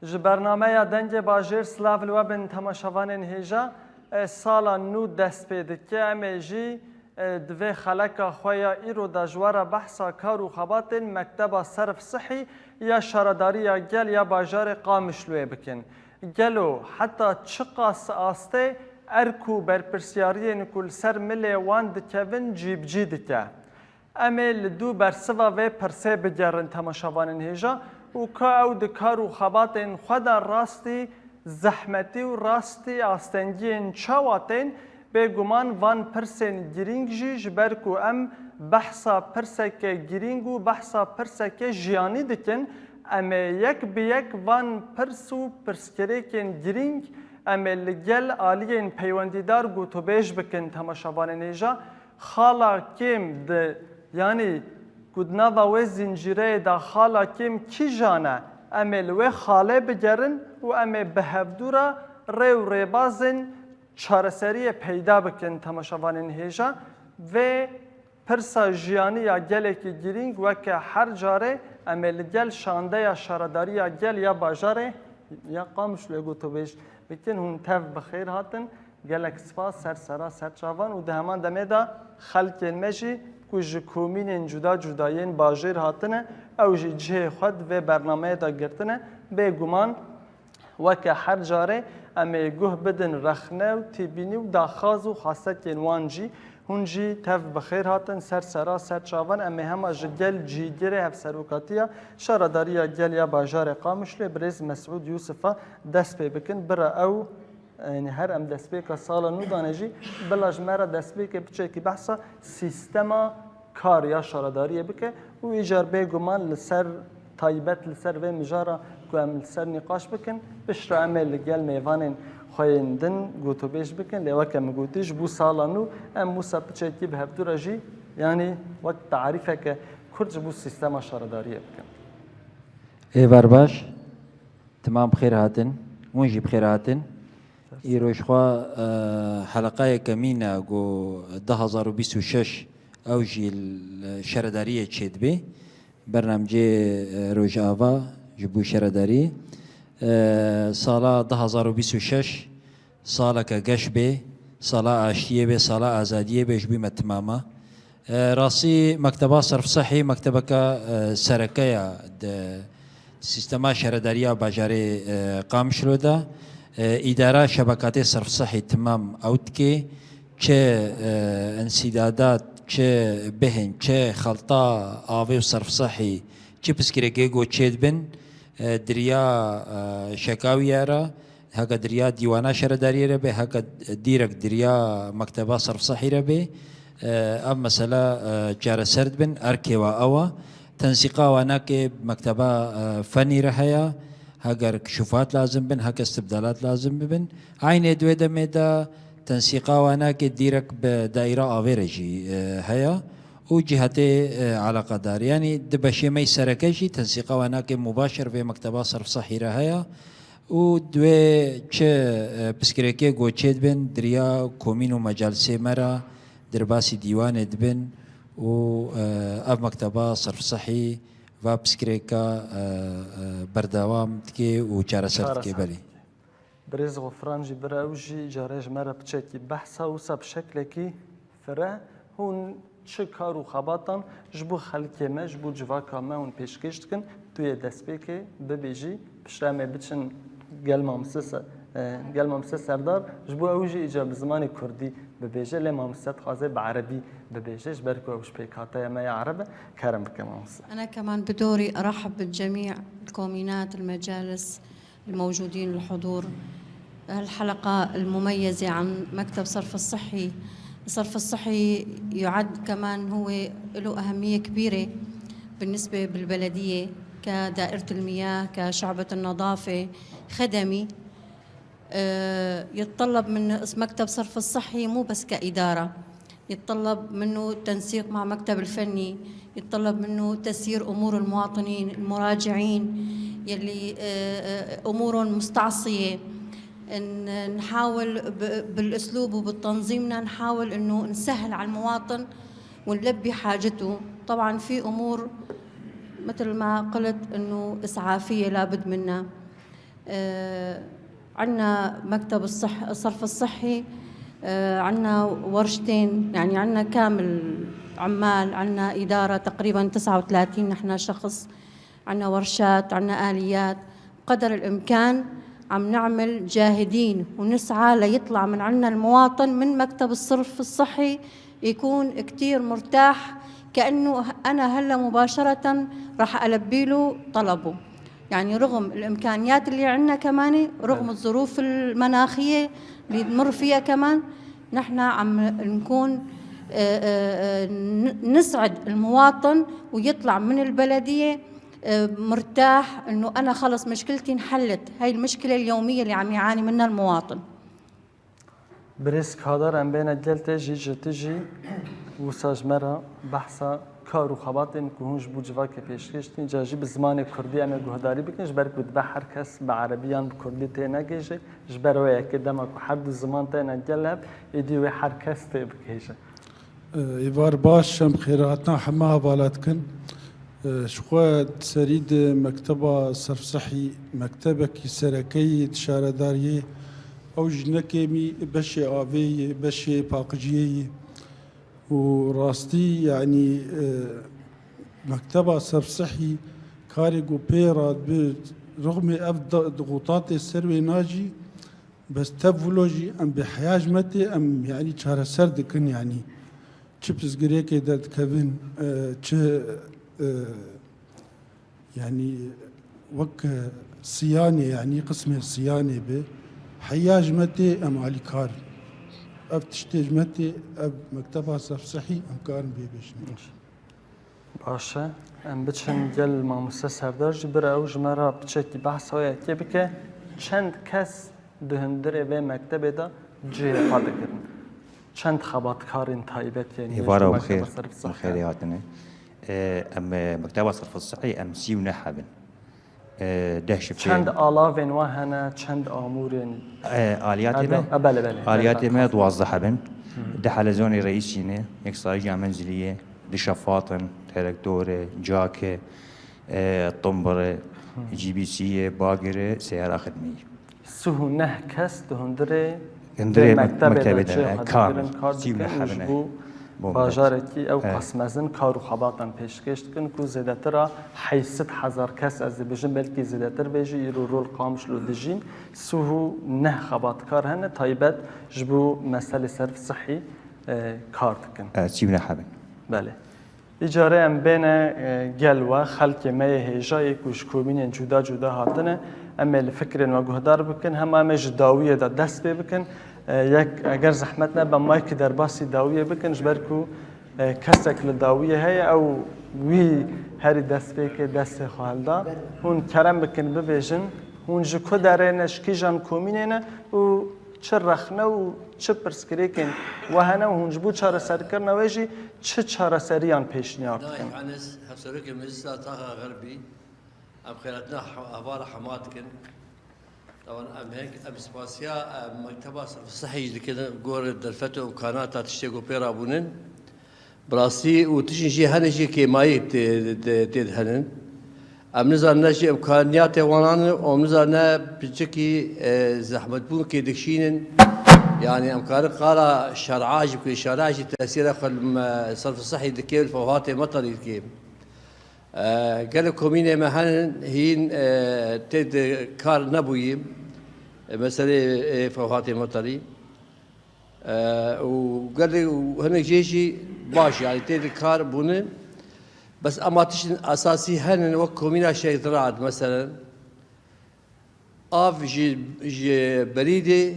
ji bernameya dengê bajêr silav li we bin temaşevanên hêja sala nû dest pê dike em ê jî divê xeleka xwe ya îro de ji were behsa kar û xebatên Mekteba Serf Sihî ya şaredariya gel ya bajarê Qamişloyê bikin. Gelo heta çi qas astê erk û berpirsiyariyên ku li ser milê wan dikevin cîbcî dike. Em ê li dû bersiva vê pirsê bigerin temaşevanên hêja û ka ew di kar û xebatên xwe de rastî zehmetî û rastî astengiyên çawa tên bêguman van pirsên girîng jî ji ber ku em behsa pirseke girîng û behsa pirseke jiyanî dikin, em ê yek bi yek van pirs û pirsgirêkên girîng em ê li gel aliyên peywendîdar gotûbêj bikin temaşevanên hêja. Xala kêm di yanî gudnava wê zincîreyê de xala kêm kîjan e em ê li wê xalê bigerin û em ê bi hevdûra rê û rêbazên çareseriyê peyda bikin temaşevanên hêja. Vê pirsa jiyanî ya gelekî girîng weke her carê em ê li gel şandeya şaredariya gel ya bajarê ya Qamişloyê gotûbêj bikin. Hûn tev bi xêr hatin, gelek spas sersera serçavan û di heman demê de xelkên me jî ku ji komînên cuda cudayên bajêr hatine ew jî cihê xwe di vê bernameyê de girtine. Bêguman weke her carê em ê guh bidin rexne û tîbînî û daxwaz û xasekên wan jî hûn jî tev bi xêr hatin sersera serçavan. Em ê hema ji gel cîgirê hevserokatiya şaredariya gel ya bajarê Qamişloyê Birêz Mesûd Yûsufa dest pê bikin. Bira ew her em destpêka sala nû dane jî bila ji me re destpêkê biçekî behsa sîstema kar ya şaredariyê bike û îcar bêguman li ser taybet li ser vê mijara ku em li ser nîqaş bikin piştre em ê li gel mêvanên xweyên din gotûbêj bikin. Lê weke min gotî ji bo sala nû em wisa piçekî bi hevdûra jî yanî wek tarîfeke Kurd ji bo sîstema şaredariyê bikin. Êvar baş, timam bi xêr hatin, hûn jî bi xêr hatin. Îrojxwe heleqayeke mîne got 2026 ew jî şaredariyê çêdibê bernamecê Rojava ji bo şaredarî. Sala 2026 saleke geş bê, sala aştiyê bê, sala azadiyê bê ji bo me timama. Rastî Mekteba Serf Sihî mektebeka serekeya di sîstema şaredariya bajarê Qamişlo de îdara şebekatê Serf Sihî timam ew dike çi ensidadat çi bihên çi xelta avê û Serf Sihî çi piskirêkê got çêdibin diriya şekawiya re heke diriya dîwana şaredariyê re bê heke dîrek diriya Mekteba Serf Sihî re bê ev mesele çareser dibin erkê wa ew e tensîqa wan nake Mekteba fenî re heye heger kişûfat lazim bin heke istibdalat lazim bibin aynê duê demê de tensîqa wan nake dîrek bi daîra avê re jî heye û cihetê eleqedar yanî di beşê me sereke jî tensîqa wan nake mubâşer vê Mekteba Serf Sihî re heye û duê çi piskirêkê got çêdibin diriya komîn û mecalisê me re derbasî dîwanê dibin û ev Mekteba Serf Sihî va piskirêka berdewam dike û çareser dike belê. Birêz Gofran jî bira ew jî carê ji me re piçekî behsa wisa bi şeklekî fire hûn çi kar û xebatan ji bo xelkê me ji bo civaka me hûn pêşkêş dikin tu yê destpêkê bibêjî piştre em ê biçin gel mamose serdar ji bo ew jî îca bi zimanê Kurdî bibêje lê mamose dixwaze bi erebî bibêje ji ber ku ew ji pêkhataya me ya ereb e kerem bike mamose. أنا كمان بدوري أرحب بالجميع الكومينات المجالس الموجودين الحضور الحلقة المميزة عن مكتب صرف الصحي. الصرف الصحي يعد كمان هو له أهمية كبيرة بالنسبة بالبلدية كدائرة المياه كشعبة النظافة خدمي. يتطلب من مكتب صرف الصحي مو بس كإدارة، يتطلب منه التنسيق مع مكتب الفني، يتطلب منه تسيير أمور المواطنين المراجعين يلي أمورهم مستعصية. نحاول بالأسلوب وبالتنظيمنا نحاول إنه نسهل على المواطن ونلبي حاجته. طبعا في أمور مثل ما قلت إنه إسعافية لابد منها، عندنا مكتب الصرف الصحي، عندنا ورشتين، يعني عندنا كامل عمال، عندنا إدارة تقريبا 39 نحن شخص، عندنا ورشات، عندنا آليات. قدر الإمكان عم نعمل جاهدين ونسعى ليطلع من عندنا المواطن من مكتب الصرف الصحي يكون كتير مرتاح، كأنه أنا هلا مباشرة راح ألبي له طلبه. يعني رغم الإمكانيات اللي عندنا كمان، رغم الظروف المناخية اللي نمر فيها كمان، نحن عم نكون نسعد المواطن ويطلع من البلدية مرتاح إنه أنا خلص مشكلتي انحلت. هاي المشكلة اليومية اللي عم يعاني منها المواطن. بريس كادر ام بين جلت جي تجي وساج مرا بحثا كارو خباتن كهونج بوجوا كبيشكشتين جاجي بزمان كردي انا جهداري بكنش برك بتبحر كس بعربيان بكردي تناجيش جبروي كدما حد الزمان تنا جلب يدي وحر كس تبكيش إيوار باش هم خيراتنا حما بالاتكن شخوات سريد مكتبة صرف صحي مكتبك سركي تشارداري أو جنكمي بشي آوي بشي باقجي وراستي يعني مكتبة صرف صحي كاريجو بيراد رغم ضغوطات السروي ناجي بس تفولوجي أم بحياجمتي أم يعني شهر سردكن يعني تشيبس جريكي داد كافين يعني وك صيانة يعني قسم الصيانة به حياجمتي أم علي كار أب تشتيجمتي أب مكتبة صرف صحي أم كارن بيبشني باشا ام بتشن جل ما مستسر درج برا او جمرا بتشكي بحث هويا كيبكه چند کس دهندر به مکتب دا جه قاد کردن چند خباتکارین تایبت یعنی إيوارا بخير بخير يعطينا أم مكتبة صرف الصحي أم سيو نحبن دهش چند آلاوین و هنه چند آمورین آلياتنا بله آلياتنا 12 حبن ده حلزوني رئيسينه يك صايجة منزلية دي شفاطن تراكتورة جاكة طنبرة جي بي سي باقرة سيارة خدمية سه نه کس دهندر هندري مکتب مكتبة دا كامل کار سيو دکن نحبن جبو باجارکی او قسمزن کارو خباتن پیشکش کن کو زیادتر 800,000 کس از بجن بلکی زیادتر بیجی ایرو رول قامش لو دجین سه نه خباتکار هنه تایبت جبو مسئله صرف صحی کار دکن سيو نحبن بله اجاره ام بین گلوا خلق می هجای کوش کومین جدا جدا هاتنه ام الفکر و گهدار بکن هم جداویه دا دست بکن یک اگر زحمت نه به مایک در باسی داویه بکن جبرکو کسک لداویه هی او وی هری دست بکه دست خالدا هون کرم بکن ببیجن هون جکو داره نشکی جان کومینه و چه رخنه و چه پرسکریکن و هنه و هنجبو چاره سر کرنه ویجی چه چاره سریان پیشنیار نايف کن عنس هفسرك مجلسة طاقة غربي أم خيرتنا أبار حماتكن طبعا أم هيك أم سباسيا مكتبة صرف الصحي اللي كده جور دلفتو إمكانات تشتغل بيرا بونن براسي وتجي شيء هنجي كيماي تدهنن أم نزار نجي إمكانيات وانان أم نزار نا بتجكي زحمة بون كيدكشينن يعني أمكار قارة شرعاج بكل شرعاج تأثير الصرف الصحي دكيل فوهات مطري كيم قال كومينة مهن هين تد كار نبوي مثلا فوهات مطري وقال لي وهنا جيشي باش يعني تد كار بونه بس أما تشن أساسي هن وقت كومينة شيء زراعة مثلا آف جي بريدي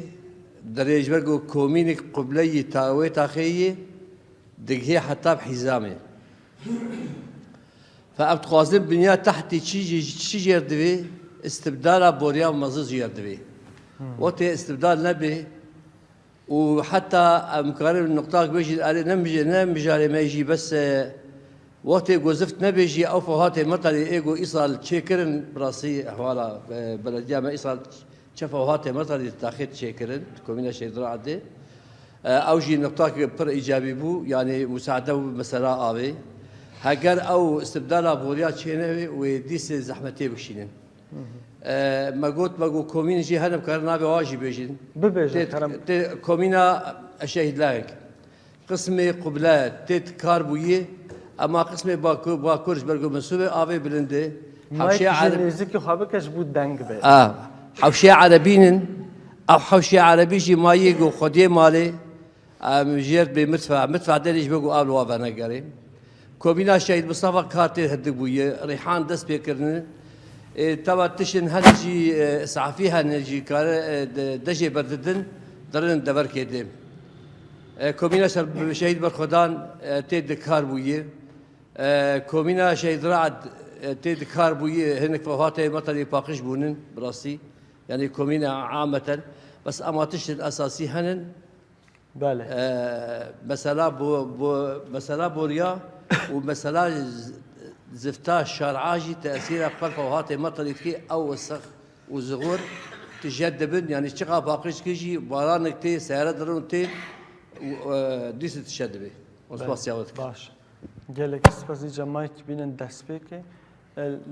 دريج برجو كومينك قبلي تاوي تاخيه دقيه حتى بحزامه فأبتقاسم بنيا تحت شي يردوي استبدال بوريا ومزز يردوي وقت استبدال نبي وحتى مقارب النقطة بيجي نمجي ما يجي بس وقت جوزفت نبيجي أو فهات مطري إيجو إيصال شكرن براسي أحوالا بلدية ما إيصال شافوا هاتي مطر تاخذ شكرا كومينا شيء زراعة أو جي نقطة بر إيجابي بو يعني مساعدة مسألة آبي هاجر أو استبدال بوريات شينه وديس زحمتي بكشينن ما قلت كومين جي هنا بكرنا بواجب بيجين ببيجي كرم كومينا الشهيد لايك قسمي قبلات تيت كاربويه اما قسمي باكورش برقو منسوبه ابي بلنده مايك جينيزيكي خابكش بود دنگ به حوشي عربيين او حوشي عربي جي مايق وخدي مالي جيرت بمدفع دليج بقو قبل وافانا قريب كومينا الشهيد مصطفى كارتي هدق بويه ريحان دس بيكرن تبا تشن هنجي اسعافيها نجي كار دجي برددن درن دبر كيدم كومينا شهيد برخدان تيد كاربويه كومينا شهيد رعد تيد كاربويه هنك فواتي مطري باقش بونن براسي يعني كومينا عامة بس اما تشن اساسي هنن بله مسألة بوريا ومسألة زفتا شارعاجي تأثيرها بقر فواتي مطري كي او وسخ وزغور تجدبن يعني شقا باقش كيجي بارانك تي سيارة درون تي ديس تشدبي وسباسياوتك باش جالك سباسي جمايك بين دسبيكي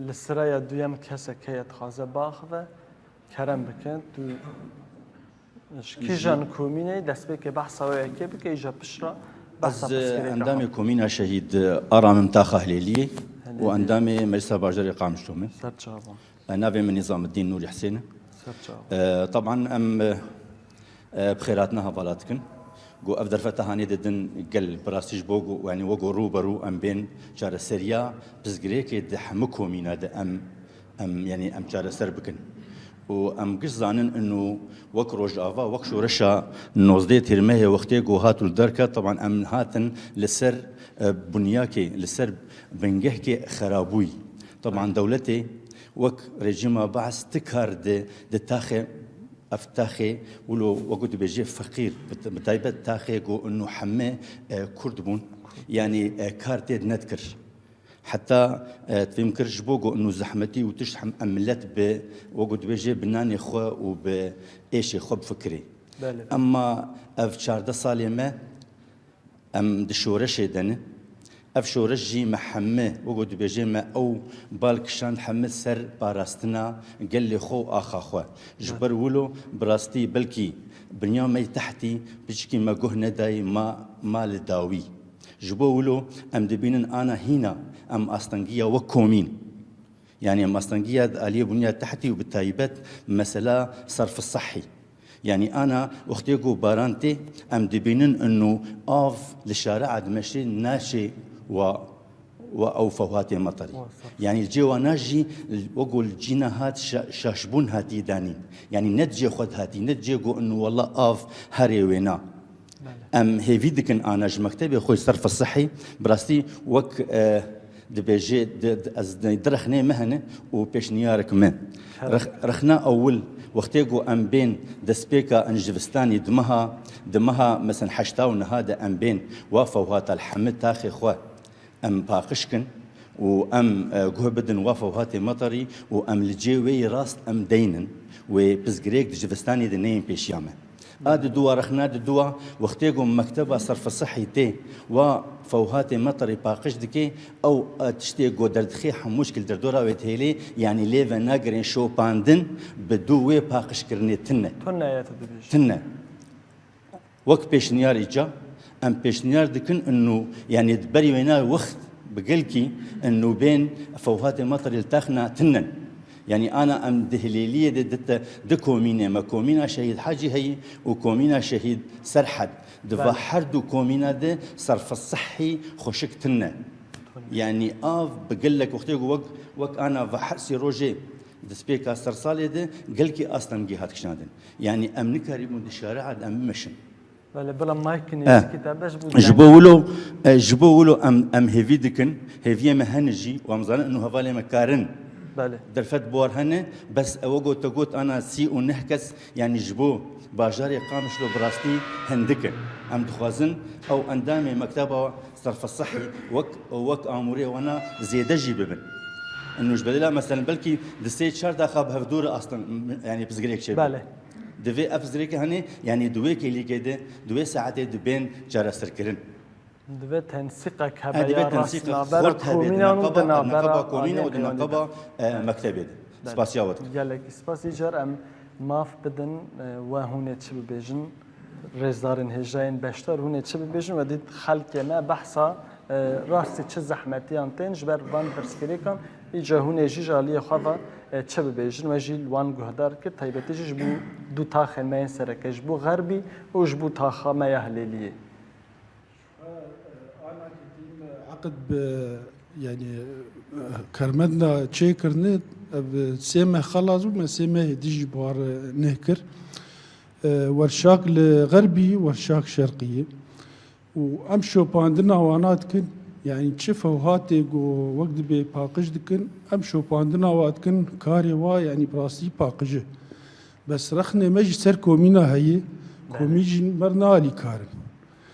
لسرايا دويم كسا كيت خازه باخذه كرم بكن تو كيجان كوميني دسبيكي بحثا ويكي بكي ايجا بشرا از اندام كومينا شهيد ارام متاخه هليلي واندامي مجلس باجر قامشتومي سرچاوا نافي من نظام الدين نور حسين سرچاوا طبعا ام بخيراتنا هفالاتكن جو افدر فتحاني ددن قل براستيج بوغو يعني وغو روبرو ام بين جار سريا بزغريكي دحم كومينا د ام يعني ام جار سربكن وام قزانن انه وك روج افا وك شورشا نوزدي ترمه وقتي جو هاتو الدركه طبعا ام هاتن لسر بنياكي لسر بنجهكي خرابوي طبعا دولتي وك رجيم بعث تكهر د تاخي افتاخي ولو وقت بيجي فقير بتايبه تاخي جو انه حماه كرد بون يعني كارتي نذكر حتى تفهمكر جبوغو انه زحمتي وتشحم املت ب وقت بيجي بناني خو وبايش خو بفكري اما اف شارده صالمه ام دشورش دنه اف شورش جي محمه وقت بيجي ما او بالكشان حمد سر باراستنا قال لي خو اخا خو جبر ولو براستي بلكي بنيامي تحتي بشكي ما جهنا داي ما لداوي جبو ولو ام دبينن انا هنا ام استنجيه وكومين يعني ام استنجيه اليه بنيه تحتي وبالتايبات مساله صرف الصحي يعني انا اختيكو بارانتي ام دبينن انه اف للشارع دمشق ناشي او فواتي مطري يعني الجوا ناجي وقول جينا هات شاشبون هاتي دانين يعني نتجي خد هاتي نتجي جو انه والله اف هري وينا ام هيفيدكن انا مكتبي خوي الصرف الصحي براستي وك دبيجي درخني مهنه وبيشنيارك من رخنا اول وقتيجو ام بين دسبيكا انجفستاني دمها مثلا حشتاون هذا ام بين وافوا هات الحمد تاخي خو ام باقشكن وام جهبدن وافوا هاتي مطري وام الجيوي راست ام دينن وبزغريك دجفستاني دنين بيشيامه اد دوا رخنا دوا وقتيجو مكتبه صرف الصحي تي وفوهاتي مطري باقش دكي او تشتيجو دردخي مشكل دردورا ويتهيلي يعني ليفا ناغرين شو باندن بدوي باقش كرني تنه يا تدبيش تنه وقت بيشنيار اجا ام بيشنيار دكن انه يعني تبري وينا وقت بقلكي انه بين فوهاتي مطري التاخنا تنن يعني انا ام دهليليه دكومينه ما كومينا شهيد حاجي هي وكومينا شهيد سرحد دفا حردو كومينا ده صرف الصحي خوشكتنا يعني بقول لك وقتي وك انا بحسي روجي دسبيكا سرسالي ده قلكي اصلا جهات كشنادن يعني ام نكريم الشارع ام مشن بلا مايك كتابش جبولو ام هيفيدكن هيفيه مهنجي وامزان انه هفالي مكارن بله درفت بور هنه بس اوجو تقول انا سي ونحكس يعني جبو باجاري قامش له براستي هندكه ام دخوازن او اندامي مكتبه صرف الصحي وك اموري وانا زياده جيبن انه جبل مثلا بلكي دسيت شرطه خاب هفدور اصلا يعني بزغريك شيء بله دفي افزريك هني يعني دويك اللي كده دوي ساعات دبين جرى سركرن دبي تنسيقك هبا يا راس نابرا كومينا ودنا كومينا ودنا قبا مكتبه سپاسیا وت gelek spas îcar em maf bidin we hûnê çi bibêjin rêzdarên hêjayên beşdar hûnê çi bibêjin ve dît xelkê me behsa rastî çi zehmetiyan tên ji ber van pirsgirêkan îca hûnê jî ji aliyê xwe ve çi bibêjin we jî wan guhdar kir taybetî jî ji bo du taxên me yên sereke ji bo Xerbî û ji bo taxa me ya Hilêliyê. عقد يعني كرمدنا تشيكرني سيما خلاص وما سيما ديجي بوار نهكر ورشاك الغربي ورشاك شرقية وأمشو باندنا وانات كن يعني تشفوا هاتي وقت بي باقج دكن أمشو باندنا وات كن كاري وا يعني براسي باقجه بس رخني مجي سر كومينا هي كوميجي مرنالي كارن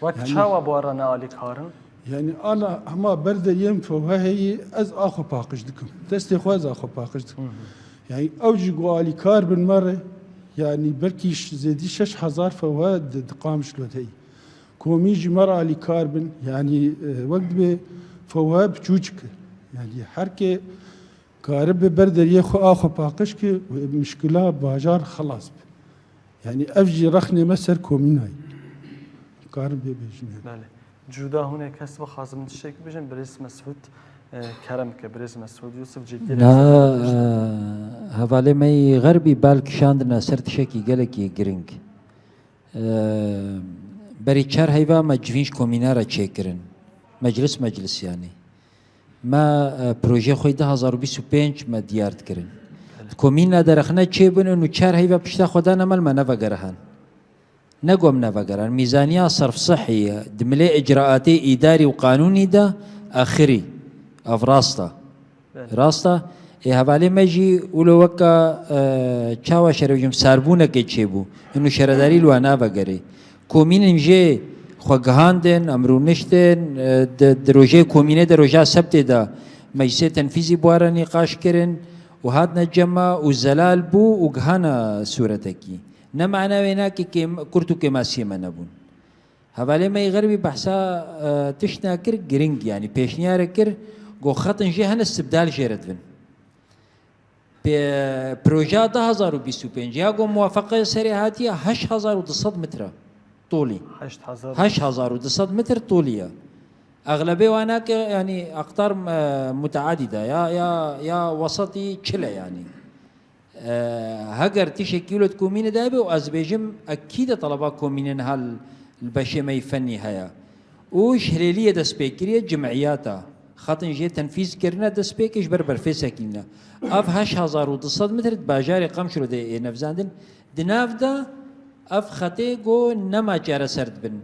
وقت çawa buarana alî karin يعني أنا هما برد يم فوها هي أز أخو باقش دكم دستي خواز أخو باقش دكم يعني أوجي قوالي كار بن مرة يعني بركيش زيدي 6000 فوها دقامش لو هي كوميجي مرة علي كار بن يعني وقت بي فوها بجوجك يعني حركة كارب برد يخو أخو باقش كي مشكلة باجار خلاص يعني أفجي رخني مسر كوميناي كارب بيجني بله جودا هونه کس بخوازم تشک بجن بریز مسعود کرم که بریز مسعود یوسف جدی لا هفالي مي غربي بالك شاندنا سرت شكي قالك جرينج بري تشار هيفا ما جفينش كومينارا تشيكرن مجلس يعني ما بروجي خوي 2025 ما ديارت كرن كومينا درخنا تشيبن انه تشار هيفا بشتا خدانا مال ما نفقرهن نقوم نفقران ميزانية صرف صحي دملي إجراءاتي إداري وقانوني ده آخري أف راستا هفالي مجي ولو وكا تشاوا شروجم ساربونا كيتشيبو إنه شرداري لو نفقري كومين مجي خوغهاندن أمرو نشتن دروجي كومينة دروجا سبتي ده مجلس تنفيذي بوارا نقاش كرن وهاد نجمع وزلال بو وغهانا سورتكي نمعنا ويناك كرتو كماسي ما نبون هفالي ما يغربي بحسا تشنا كر جرينج يعني بيشنيار كر جو خطن جي هنا استبدال جيردفن بروجا 2025 ياغو موافقة سريعاتية 8900 متر طولي 8900 متر طولية أغلبية واناك يعني أقطار متعددة يا وسطي تشلا يعني هجر تشكيلة كومينة دابة وأزبيجم أكيد طلبات كومينة هال البشي ما يفني هيا وش هليلية دسبيكرية جمعياتها خاطن جي تنفيذ كرنا دسبيكش بربر في سكينة أف 8900 متر باجاري قمشرو دي نفزاندن دناف دا أف خطي جو نما جارة سرد بن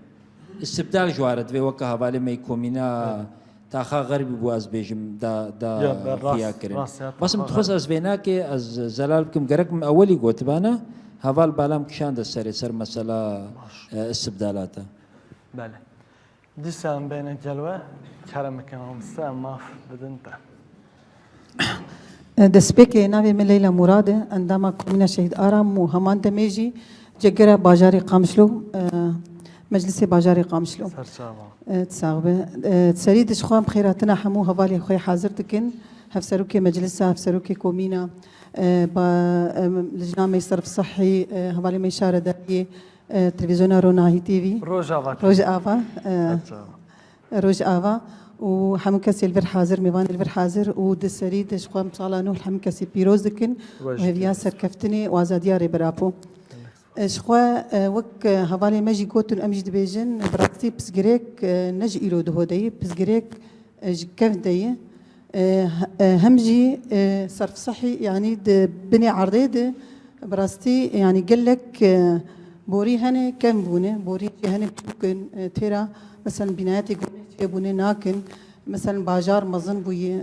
استبدال جوارد في وكا هفالي ما كومينة تاخا غربي بو أزبيجم دا فيها كرن بس متخص أزبيناك از زلال بكم قرق أولي قوت بانا هفال بالام كشان دا سر مسألة استبدالاتها بله دیسان بین جلوه کرم کنم سه ماف بدن تا دسپیک ناوی من لیلا مراده انداما کومنا شهید آرام و همان دمیجی جگره باجاری قامشلو مجلس باجاری قامشلو تساغبه تسريدش خوام خيراتنا حمو هفالي خوي حاضر دكن هفسروكي مجلسة هفسروكي كومينا لجنة ميصرف صحي هفالي ميشارة داري تلفزيون روناهي تي في روج آفا وحمو كسي الفر حاضر ميوان الفر حاضر ودسريدش خوام صالانو الحمو كسي بيروز دكن وهفيا سركفتني وازادياري برابو شخوا وك هفالي ماجي قوتن امجد بيجن براكتي بسجريك نج إيرو دهودي بسجريك كيف دي همجي صرف صحي يعني بني عرضي براستي يعني قال لك بوري هني كم بونه بوري هني ممكن ترى مثلا بناياتي بونه ناكن مثلا باجار مظن بوي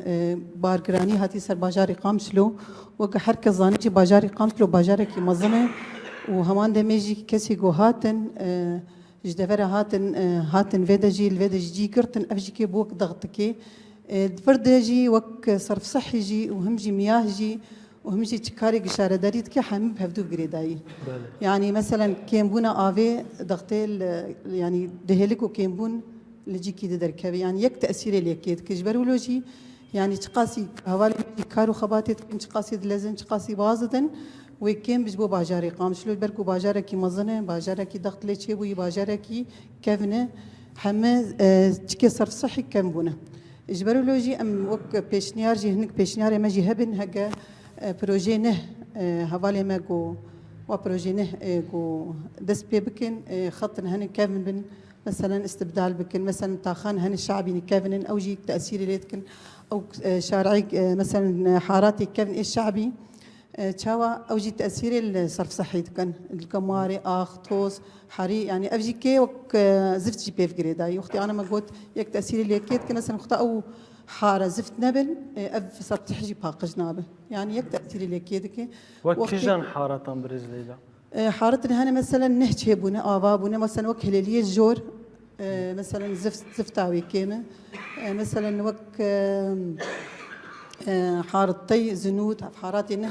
بارجراني هاتي سر باجاري قامشلو وك حركه زانتي باجاري قامشلو باجارك مظنه وهمان دميجي كسي جو هاتن جدفر هاتن فيدجي الفيدجي جي كرتن افجي كي بوك ضغطكي فردجي وك صرف صحي جي وهمجي مياه جي وهمجي تكاري قشاره داريت كي حمب هفدو بقريداي يعني مثلا كيمبونا افي ضغطيل يعني دهلك وكيمبون لجي كي دركبي يعني يك تاثير ليكيت كجبرولوجي يعني تقاسي هوالي كارو خباتي تكن تقاسي دلزن تقاسي بازدن وكيم بجبو باجاري قام شلو بركو باجاركي مزنه باجاركي ضغط ليتشي وي باجاركي كفنه حما تشكي صرف صحي كم بونه اجبروا لوجي ام وك بيشنيار جي هنك بيشنيار ما جي هبن هكا بروجي نه هوالي ما جو وبروجي نه جو دس بي بكن خط هن كافن بن مثلا استبدال بكن مثلا تاخان هن الشعبي كافن او جي تاثير ليتكن او شارعي مثلا حاراتي كافن الشعبي تشاوا او جي تاثير الصرف صحي كان الكماري اخ توس حري يعني افجي كي وك زفت جي بيف جريدا اختي انا ما قلت يك تاثير اللي كيت كان مثلا اخت او حاره زفت نبل اف صرت تحجي باق جنابه يعني يك تاثير اللي كيت وكيجان حارة برزليلا حارتنا هنا مثلا نهجي بنا ابابنا مثلا وك هلاليه الجور مثلا زفتاوي كيمه مثلا وك حارتي زنود حاراتي نه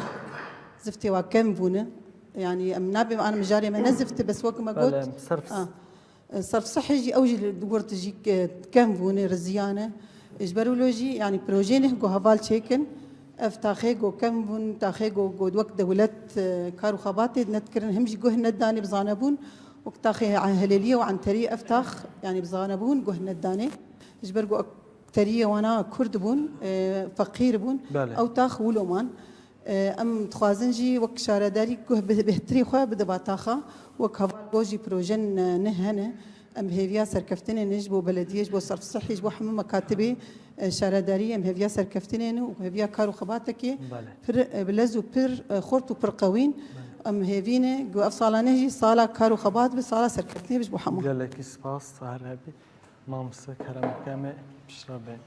زفتي وكم بونه يعني منابي انا مجاري ما نزفت بس وقت ما قلت صرف صحي يجي اوجي دور تجي كم بونه رزيانه اجبروا لوجي يعني بروجينه جو هفال تشيكن افتاخي جو كم بون تاخي جو وقت دولت كارو خباتي نذكرن همجي جو نداني بزانبون وقت تاخي عن هلاليه وعن تري افتاخ يعني بزانبون جو نداني اجبر جو تريه وانا كرد بون فقير بون او تاخ ولومان ام تخوازنجي وك شارداري كه بهتري خو بدبا تاخا وك هفاجي بروجن نهنه ام هيفيا سركفتن نجبو بلديه جبو صرف صحي جبو حمام مكاتبي شارداري ام هيفيا سركفتن وهيفيا كارو خباتك بلزو بر خورتو برقوين ام هيفينه جو افصالانه جي صاله كارو خبات بصاله سركفتني بجبو حمام قال لك سباس هربي مامس كرم كامل بشربين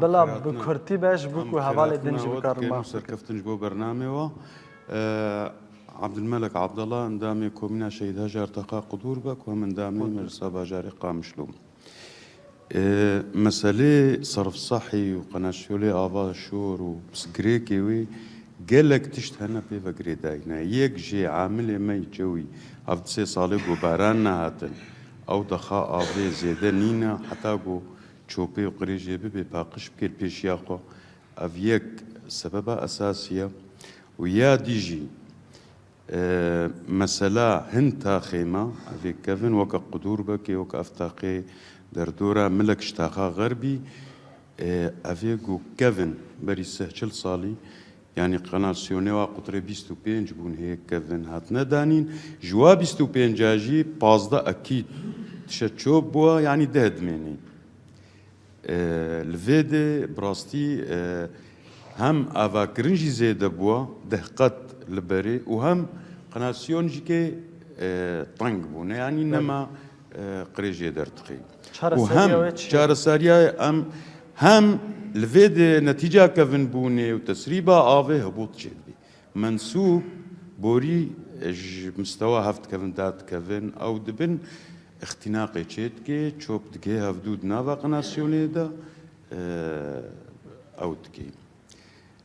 بلا بكرتي باش بوكو حوالي دنج بكارما سركفتنج بو برنامج عبد الملك عبد الله اندامي كومينا شهيد هاجر ارتقاء قدور بك ومن دامي مرسى باجاري قامشلوم مسألة صرف صحي وقناشيولي آبا شور وبسكريكي وي قالك تشتهنا في فقري داينا يك جي عامل ما يجوي عبد سي صالح وبارانا هاتن او دخاء آبي زيادة نينا حتى جو چوپی و قریجی بی باقش بکر پیشیاقو او یک سبب اساسیه و یا دیجی مسألة هنتا خيمة اوی كفن وكا قدور بكي وكا افتاقي دردورة ملك شتاقا غربي اوی جو كفن بري سهجل صالي يعني قناة سيونيوا قطري 25 بون هيك كفن هاتنا دانين جوا 25 جاجي بازدا اكيد تشتشوب بوا يعني دهدميني الفيدي براستي هم افاكرنجي زيادة بوا دهقت لبري وهم قناسيون جيكي طنق بونا يعني انما قريجي درتقي وهم شار ساريا هم الفيدي نتيجة كفن بوني وتسريبا آفي هبوط جدبي منسوب بوري مستوى هفت كفن دات كفن او دبن اختناقي تشيتكي تشوب تكي هفدود نافا قناسيوني دا او تكي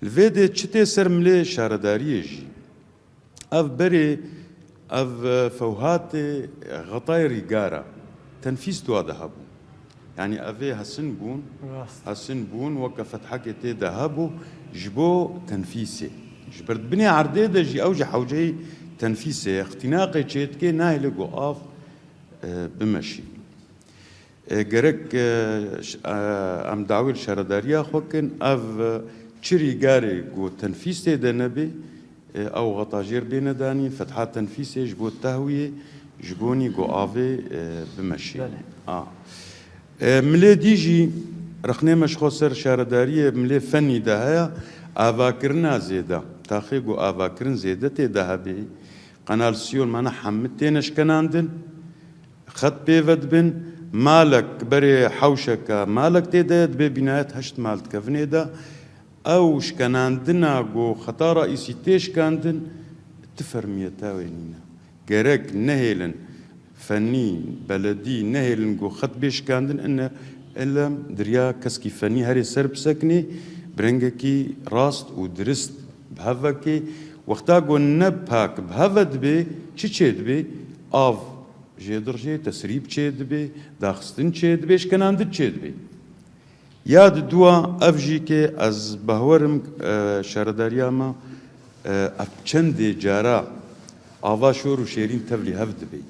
الفيدي تشتي سرملي شارداري جي اف بري اف فوهاتي غطايري قارة تنفيستو هذا هبو يعني افي هسن بون وقفت حكي ذهبو جبو تنفيسي جبرت بني عرديدة جي اوجي حوجي تنفيسي اختناقي تشيتكي ناهي لقو اف بمشي جرك ام دعوي الشرداريا خوكن اف تشري جاري جو تنفيس دنبي او غطاجير بين داني فتحات تنفيس جبو التهويه جبوني جو افي بمشي ملي ديجي رخني مش خسر شرداريه ملي فني دهيا افاكرنا زيدا تاخي جو افاكرن زيدتي دهبي قناه سيول ما حمتينش كناندن خط بيفد بن مالك بري حوشك مالك تيداد ببنايات هشت مالت كفنيدا او شكناندنا جو خطا رئيسي تيش كاندن تفرميتا وينينا جرك نهيلن فني بلدي نهيلن جو خط بيش كاندن ان الا دريا كسكي فني هري سرب سكني برنجكي راست ودرست بهفكي وقتا جو نبهاك بهفد بي تشيد بي اف جيدرجي تسريب تشيد بي داخستن تشيد بيش كناند تشيد بي یاد دووە ئەڤژی کێ ئەس بەهوەرم شارەداریامە ئەف چەندێ جارە ئاوا شۆر و شێرین تەڤلی هەف دەبێ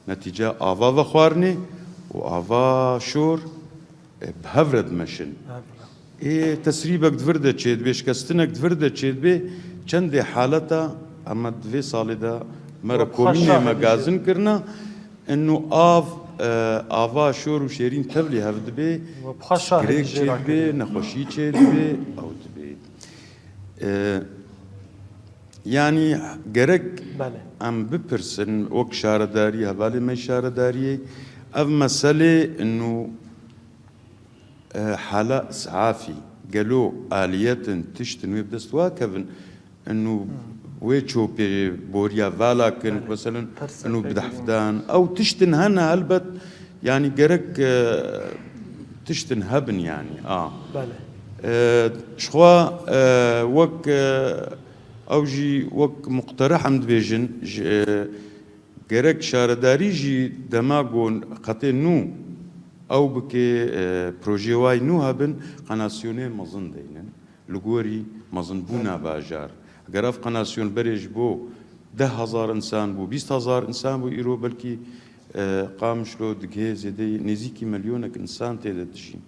نەتیجە ئاوا بە خواردنێ و ئاوا شۆر هەورە دمەشن تەسریبەک دڤر دەچێت بێ شکستنێک دڤر دەچێت بێ چەندێ حالەتە ئەمە دوێ ساڵێدا مەرە کۆمینێ مەگازن کردنا ئەنو ئاوا شۆر و شێرین تەڤلی هەف دەبێ گرێک چێت بێ نەخۆشی چێت بێ ئەو دەبێ یعنی گەرەک ئەم بپرسن وەک شارەداری هەڤالێ مەی شارەداریە ئەڤ مەسەلێ ئەنو حالە ئسعافی گەلۆ ئالیەتن تشتن وێ بدەستوا کەڤن ئەنو وێ چۆپێ بۆریا ڤالاکن مەسەلەن ئەنو بدەحفدان ئەو تشتن هەنە هەلبەت ینی گەرەک تشتن هەبن ینی شخوا وەک ئەوژی وەک مقتەرەحم دبێژن گەرەک شارەداریژی دەما گۆن قەتێ نو ئەو بکێ پرۆژێ وای نو هەبن قەناسیۆنێ مەزن دەینن لە گۆری مەزنبوونا باژار ئەگەر ئەف قەناسیۆن بەرێژ بۆ 10,000 ئینسان بوو 20,000 ئینسان بوو ئیرۆ بەلکی قامشلۆ دگێ زێدەی نێزیکی مەلیۆنێک ئینسان تێدە دژین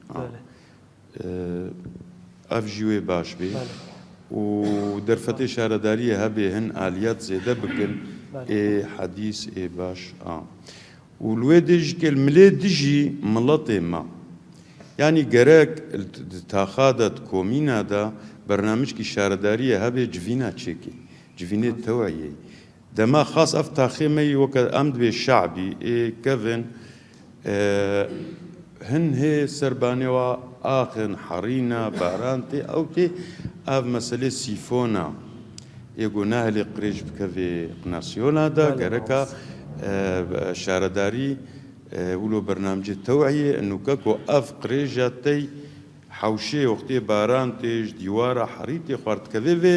ئەف ژیوێ باش بێ و دەرفەتێ شارەداریە هەبێ هەن ئالیات زێدە بکن ئێ حەدیث ئێ باش و لێ دژکە ملێ دژی مڵەتێ ما ینی گەرەک تاخادەت کۆمینادا بەرنامجکی شارەداریە هەبێ جڤینا چێکی جڤینێ تەوایە دەما خاص ئەف تاخێمەی وەکە ئەم دبێ شعبی ئێ کەڤن هەن هێ سەربانەوە ئاخن حەڕینە باران تێ ئەو تێ ئەف مەسەلێ سیفۆنا ئێگۆ ناهلێ قرێژ بکەوێ قناسیۆنادا گەرەکە شارەداری ولۆ بەرنامجێ تەوعیە ئەنوکە کۆ ئەف قرێژە تەی حەوشێ وەختێ باران تێژ دیوارە حەڕی تێ خواردکەوێ vê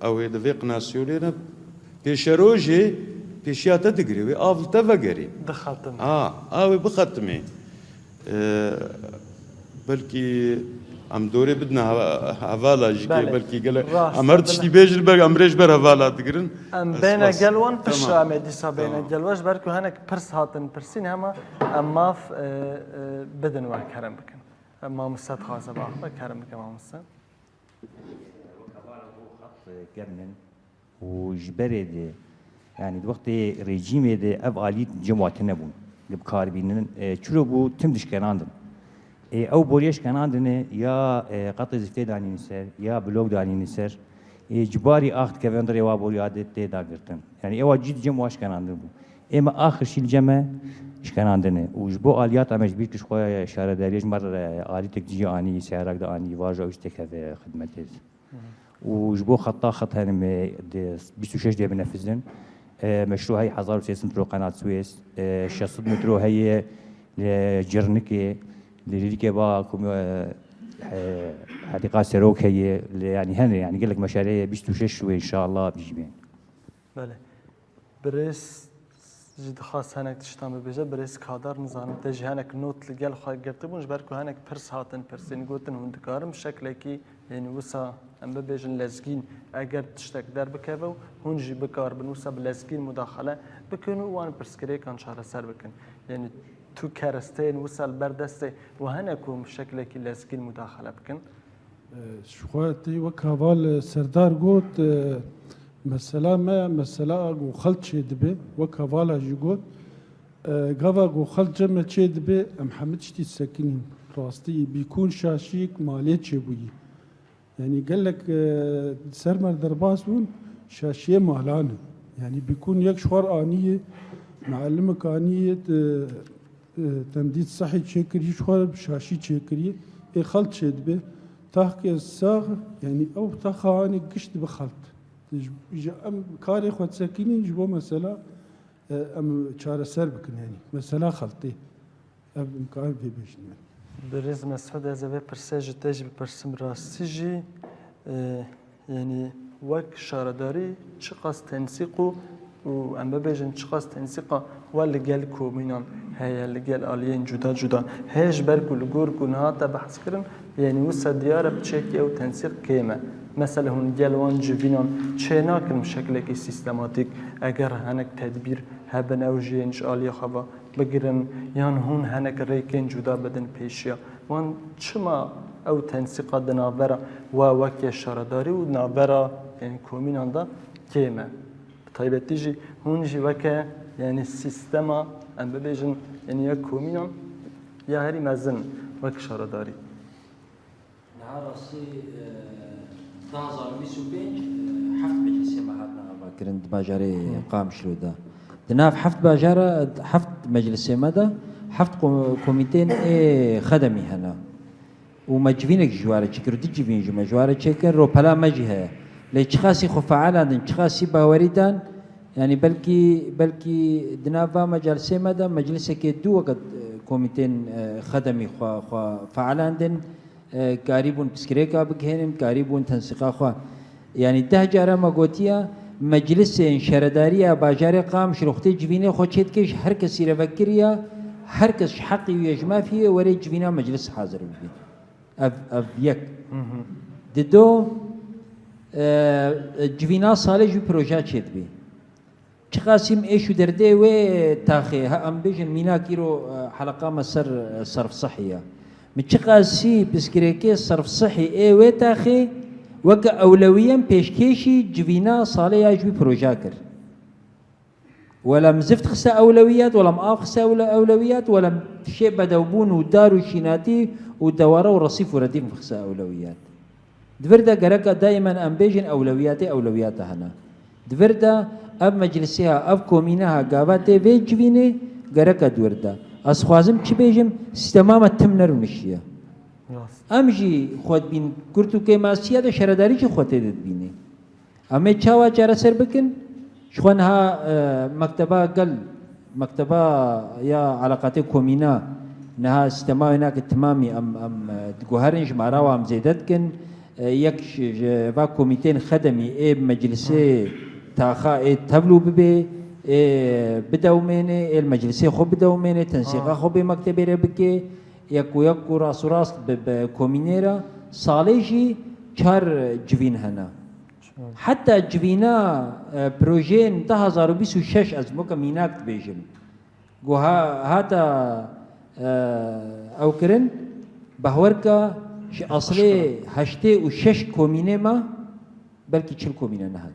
ew ê divê qinasyonê pêşerojê pêşiya te digire wê av li te vegerê avê bixetimê belkî em dorê bidin hevala jî belkî gelek em her tiştî bêjin ber em rê ji ber hevala digirin em bêne gel wan pişra me dîsa bêne gel we ji ber ku hinek pirs hatin pirsîn hema em maf bidin we kerem bikin em mamoste dixwaze biaxe kerem bike mamoste كرنن وجبري دي يعني وقت ريجيمي دي اف اليت جماعتنا بون بكاربينن چلو بو تم دش كناندن او بوريش كناندن يا قطع زفته داني نسر يا بلوك داني نسر اجباري اخت كفندر يا بوري عادت دي داغرتن يعني اوا جد جماعش كناندن بو اما اخر شي الجمع اش كناندن وجبو اليات امش بيك شويه شهر داريج مر اليتك جي اني سيارك داني واجو اشتك خدمتي وجبو خطا خط هنم 26 دي بنفذن مشروع هي 1300 مترو قناة سويس 600 مترو هي جرنكي لريكي با حديقة سيروك هي يعني هنا يعني قال لك مشاريع 26 وان شاء الله بيجي بله بريس جد خاص هناك تشتام بيجا بريس كادر نظام تجي هناك نوت لقال خايف قرطبون جبركو هناك برس هاتن برسين قوتن هندكارم شكلكي يعني وسا ام بيجن لازقين اگر تشتك در بكابو هونجي بكار بنوسا بلازقين مداخله بكونوا وان برسكري كان شهر سر بكن يعني تو كارستين وصل بردسته وهناكم شكلكي لازقين مداخله بكن شواتي وكافال سردار قوت مثلا ما مثلا جو خلط شيء دبي وكافالا جيجوت قفا جو خلط جمع شيء دبي محمد شتي السكنين راستي بيكون شاشيك ماليت شبوي يعني قال لك سرمر درباس بون شاشيه مالان يعني بيكون يك شوار انيه معلمك انيه تمديد صحي شكري شوار شاشي شكري خلط شيء دبي تحكي الساغ يعني او تخاني قشت بخلط ام كاري خود ساكنين جبو مثلا ام شار سر بكن يعني مثلا خلطي ام امكان في بيشن بريز مسعود از به پرسج تجربه پرسم راستیجی يعني وك شارداري چه قصد تنسيق و و ام ببیجن چقاس تنسیقا و لگل کومینان هیا لگل آلیین جدا جدا هیچ برگو لگور گناه تا بحث کردن یعنی وسط دیاره بچکی او تنسیق کیمه مثلا هون جلوان جوینان چه ناکن شکلی که سیستماتیک اگر هنک تدبیر هبن او جینج آلی خبا بگیرن یان هون هنک ریکن جدا بدن پیشیا وان چما او تنسیقات نابرا و وکی شارداری و نابرا یعنی کومینان دا کیمه طيبتي جي هون جي وكا يعني السيستما ام ببيجن يعني يا كومينان يا هري مزن وك شارداري نهار راسي 2025 حفت مجلسي مهاتنا باكرند باجاري قام شرودا دناف حفت باجارة حفت مجلسي مدى حفت كوميتين خدمي هنا ومجفينك جوارة شكر دي جفين جو مجوارة شكر رو بلا مجهة لچخاسی خو فعالان چخاسی باوریدان یعنی بلکی دنابا مجلسه مدا مجلسه که دو وقت کمیتین خدمی خو فعالان دن قریبون بسکریکا بگهرن قریبون تنسیقا خو یعنی 10 جاره ما گوتیا مجلس شرداری باجار قام شروخته جوینه خو چت کش هر کسی رفکریا هر کس حقی و اجماع فيه وری جوینه مجلس حاضر بی اف یک دو جوینا ساله جو پروژه چید بی چقاسم ایشو درده و تاخی هم بیشن مینا کیرو حلقه مسر صرف صحیه مچقاسی بسکریکی صرف صحی ای و تاخی وک اولویاً پیشکشی جوینا ساله یا جو پروژه کرد ولم زفت خسا اولویات ولم آف خسا اولویات ولم شيء بدوبون ودار وشيناتي ودواره ورصيف ورديف خسا اولويات دفردا قرقا دائما ام بيجن اولوياتي هنا دفردا اب مجلسها اب كومينها قاباتي بيجويني قرقا دوردا اسخوازم چي بيجم سيستماما تمنر ونشيه امجي خود بين كرتو كيماسيا ده شرداري چي خوته دد بيني امي چاوا چارا سر بكن شخوانها مكتبه يا علاقات كومينا نها سيستما هناك تمامي ام تقهرنج مراوا ام زيدتكن یک و کمیتین خدمی مجلسه تاخا تبلو ببه بدومینه المجلسه خوب بدومینه تنسيقه خوب مكتبه ربكي يكو راس بكومينيرا صالحي چار جوين هنا حتى جوينا بروجين 2026 از موكا ميناكت بيجن جو هاتا او كرن بهوركا اصلي هشتي وشش كومينه ما بلكي چل كومينه نهات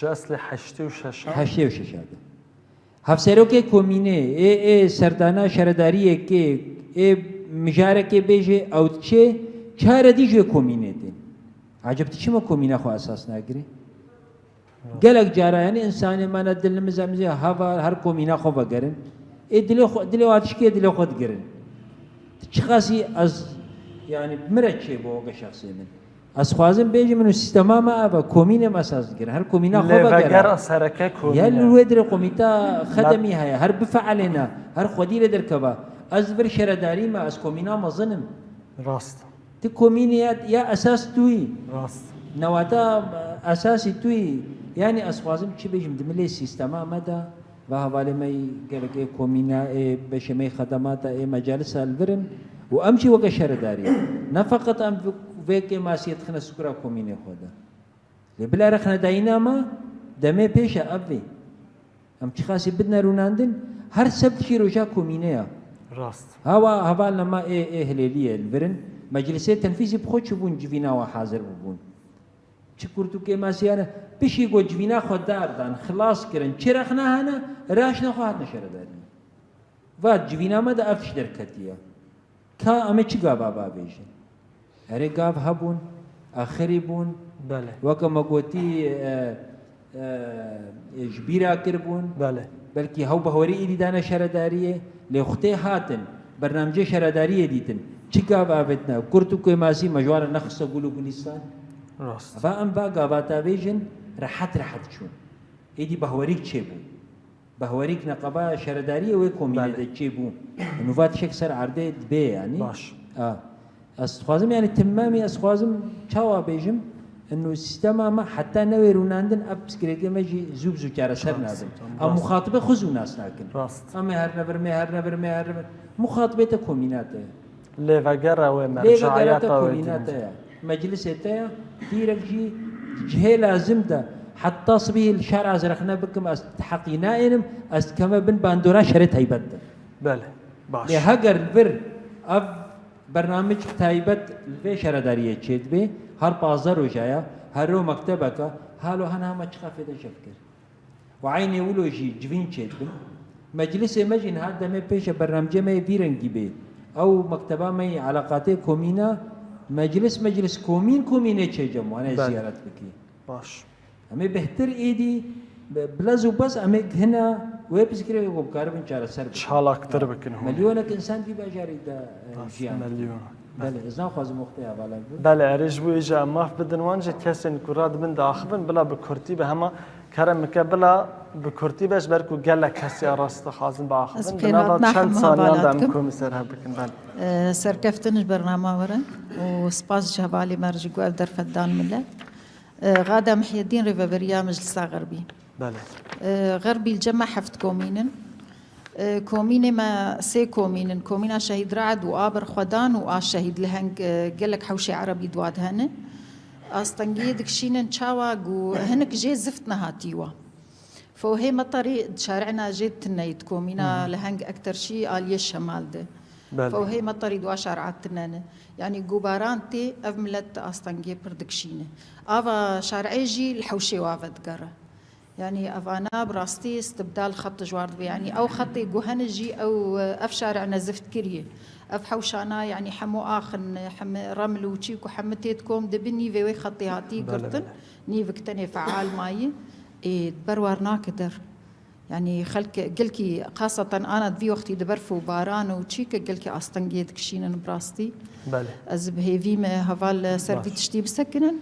جا اصلي هشتي وشش هذا هفسروكي كومينه اي سردانا شرداريه كي اي مجاركه بيجي او تشي چار دي جو كومينه دي عجبتي شما كومينه خو اساس ناگري قالك جارا يعني انسان ما ندل مزمزي هوا هر كومينه خو بگرن اي دلو واتشكي دلو خود گرن تشخاصي از يعني مرتشي بوقع شخصي من اسخوازم بيجي من السيستم ما ابا كومينه مساس غير هر كومينه خو بغير سركه كومينه يا الويدر قوميتا خدمي هيا هر بفعلنا هر خديل دركبا ازبر شرداري ما اس كومينه ما ظنم راست تي كومينه يا اساس توي راست نواتا اساسي توي يعني اسخوازم چي بيجي مدملي السيستم مدى وهوالي مي قالك كومينه بشمي خدمات مجالس البرن وامشي وقت شرداري نه فقط ام فيك ما سيتخنا سكرا كوميني خودا لبلا رخنا دايناما دمي بيشا ابي ام تخاسي بدنا روناندن هر سبت شي روجا كومينيا راست هوا لما ايه هليليه البرن مجلسي تنفيذي بخوتش بون جفينا وحاضر بون چكورتو كي ما سيانا بيشي جو جفينا خدار دان خلاص كرن چرخنا هنا راشنا خواهدنا شرداري واد جفينا ما دا افش دركتيا کا امه چی گاوا با بیشن اره گاو هبون آخری بون بله وکا مگوتی جبیرا کربون بله بلکی هاو بهوری ایدی دانا شرداریه لیخته هاتن برنامج شرداریه دیتن چی گاوا بتنا کرتو کوی ماسی مجوار نخص گلو گنیستان راست و ام با گاوا تا بیشن راحت چون ایدی بهوریک چه بون بهوريك نقابة شردارية وكومينة تجيبون نوفات شك سر عرضه بي يعني باش اسخوازم يعني تمامي اسخوازم چاوا بيجم انه السيستم ما حتى نويرون عندنا ابسكريك ماجي زوب زوجار سر نادن او مخاطبه خذوا ناس لكن راست اما هر نبر مخاطبه كومينات ليفاجرا ليه ومرجعيات كومينات مجلس تاع ديرك جي جهه لازم ده حتى صبي الشارع زرخنا بكم حقينا انم كما بن باندورا شريت هيبت بله باش لهجر البر اف برنامج تايبت الفي شرداريه تشيد بي هر بازار وجايا هرو مكتبك هالو هنا ما تخافي شفكر وعيني ولوجي جفين تشيد بي مجلس مجن هذا ما بيش برنامج ما يفيرنجي بي او مكتبه ما علاقاتي كومينا مجلس كومين تشيجم وانا زيارات بكي باش اما بهتر ايدي بلازو بس اما هنا ويب سكري وبكارب ان شاء الله سر شحال اكثر بكن هون مليونك انسان في باجاري دا جيان مليون بله ازنا خواز مختیا بالا بله عريج بو اجا ما في بدن وانجا كسن كراد من داخبن بلا بكرتي بهما كرم كبلا بكرتي باش بركو قال كسي راست خازن باخبن بنابا چند ثانيان دام كوميسر بكن بله سركفتنش برنامج ورن وسباس جهبالي مرجي قوال در فدان ملة غادة محي الدين ريفابريا مجلس غربي بله غربي الجمع حفت كومينن كومينة ما سي كومينة شهيد رعد وآبر خدان وآشهيد لهنگ قلك حوشي عربي دواد هنه أستنجيد كشينن شاوا وهنك جي زفتنا هاتيوا فهي مطري شارعنا جيت تنيت كومينة لهنگ أكتر شيء آلية الشمال ده فهي مطري دوا شارعات تنانه يعني جوبارانتي أفملت أستنجي بردكشينه أفا شارعي جي الحوشي وافد قرة يعني أفانا براستي استبدال خط جوار يعني أو خطي جوهنجي أو أف شارعنا زفت كريه أف حوشانا يعني حمو آخن حم رمل وشيك وحمتيتكم دبني في خطي هاتي قرطن نيفك تاني فعال ماي تبروار كدر يعني خلك قلكي خاصة أنا في وقتي دبرفو باران وشيك قلكي أستنجيت كشينن براستي بله أزب هيفي ما هفال سردي تشتي بسكنن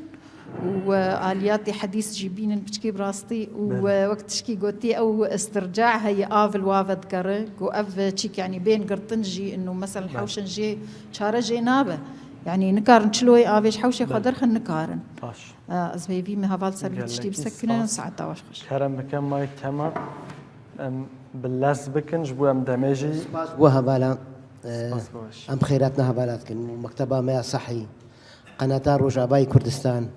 وآلياتي حديث جيبين بشكي براستي ووقت تشكي قوتي أو استرجاع هي آفل وافد كره قو أف تشيك يعني بين قرطنجي إنه مثلا حوشن جي شارة جي نابة يعني نكارن شلوي آفيش حوشي خدر خن نكارن باش أزبي في ما هفال سردي تشتي بسكنن ساعة واش خش كرم بكم ماي كما باللاس بكن جبو ام دماجي بو هبالا ام خيراتنا هبالاتكن مكتبه ما صحي قناه روجاباي كردستان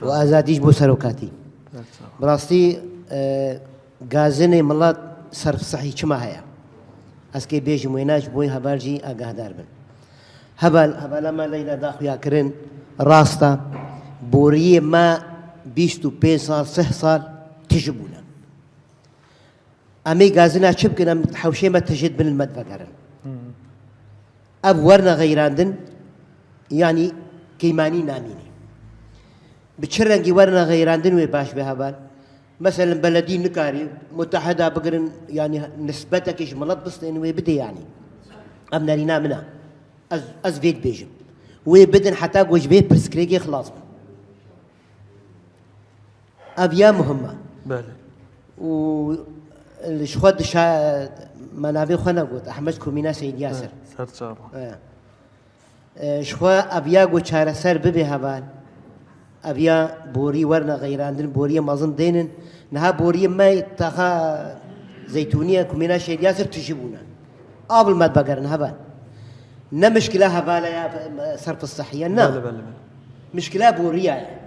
وازاديش بو سروكاتي براستي غازني ملات صرف صحي كما هيا اسكي بيجي مويناج بوي هبالجي اقهدار بن هبال ما ليلى داخل كرن راستا بوريه ما بيشتو بيصال صحصال تجبونا أمي غازنا شبكنا حوشي ما تجد من المدفع قرن أب ورنا غيراندن يعني كيماني ناميني بتشرنجي ورنا غيراندن ويباش بهبال مثلا بلدي نكاري متحدة بقرن يعني نسبتك إيش ملط بس إنه ويبدي يعني أبنا لينا منا أز فيت بيجم ويبدن حتى وجبه برسكريجي خلاص أبيا مهمة بله و الشخوات منابع خنا قلت أحمد كومينا سيد ياسر سر شخوا أبيا قلت شهر سر ببي هبال أبيا بوري ورنا غيراندن بوري مازن دينن نها بوري ما تخا زيتونية كومينا سيد ياسر تجيبونا قبل ما تبقرن هبال مشكلة هبال يا صرف الصحية بله مشكلة بورية يعني.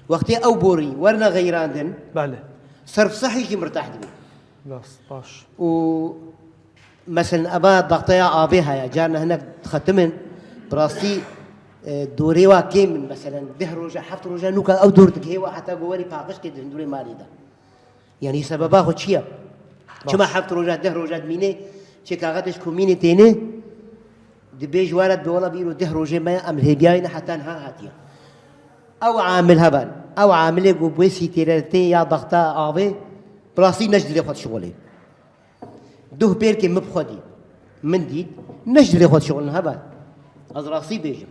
وقتي أو بوري ورنا غيراندن بله صرف صحي يجي مرتاح دبي بس باش مثلا أبا ضغطيا آبيها يا جارنا هناك ختمن براستي دوري واكيم مثلا ده روجا حفت روجا نوكا أو دور تكيوا حتى جواري باقش كده دوري مالي ده يعني سببها خد شيء كما حفت روجا ده روجا دمينه شيء كاغتش كوميني تاني دبيج وارد بولا بيرو ده روجا ما أمل هبياين حتى نها هاتيا أو عامل هبل أو عامل يقول بوسي تيرتي يا ضغطة آبي براسي نجد خد شغلي دوه بيركي مبخدي من ديد نجد خد شغلنا هبل از راسي بيجم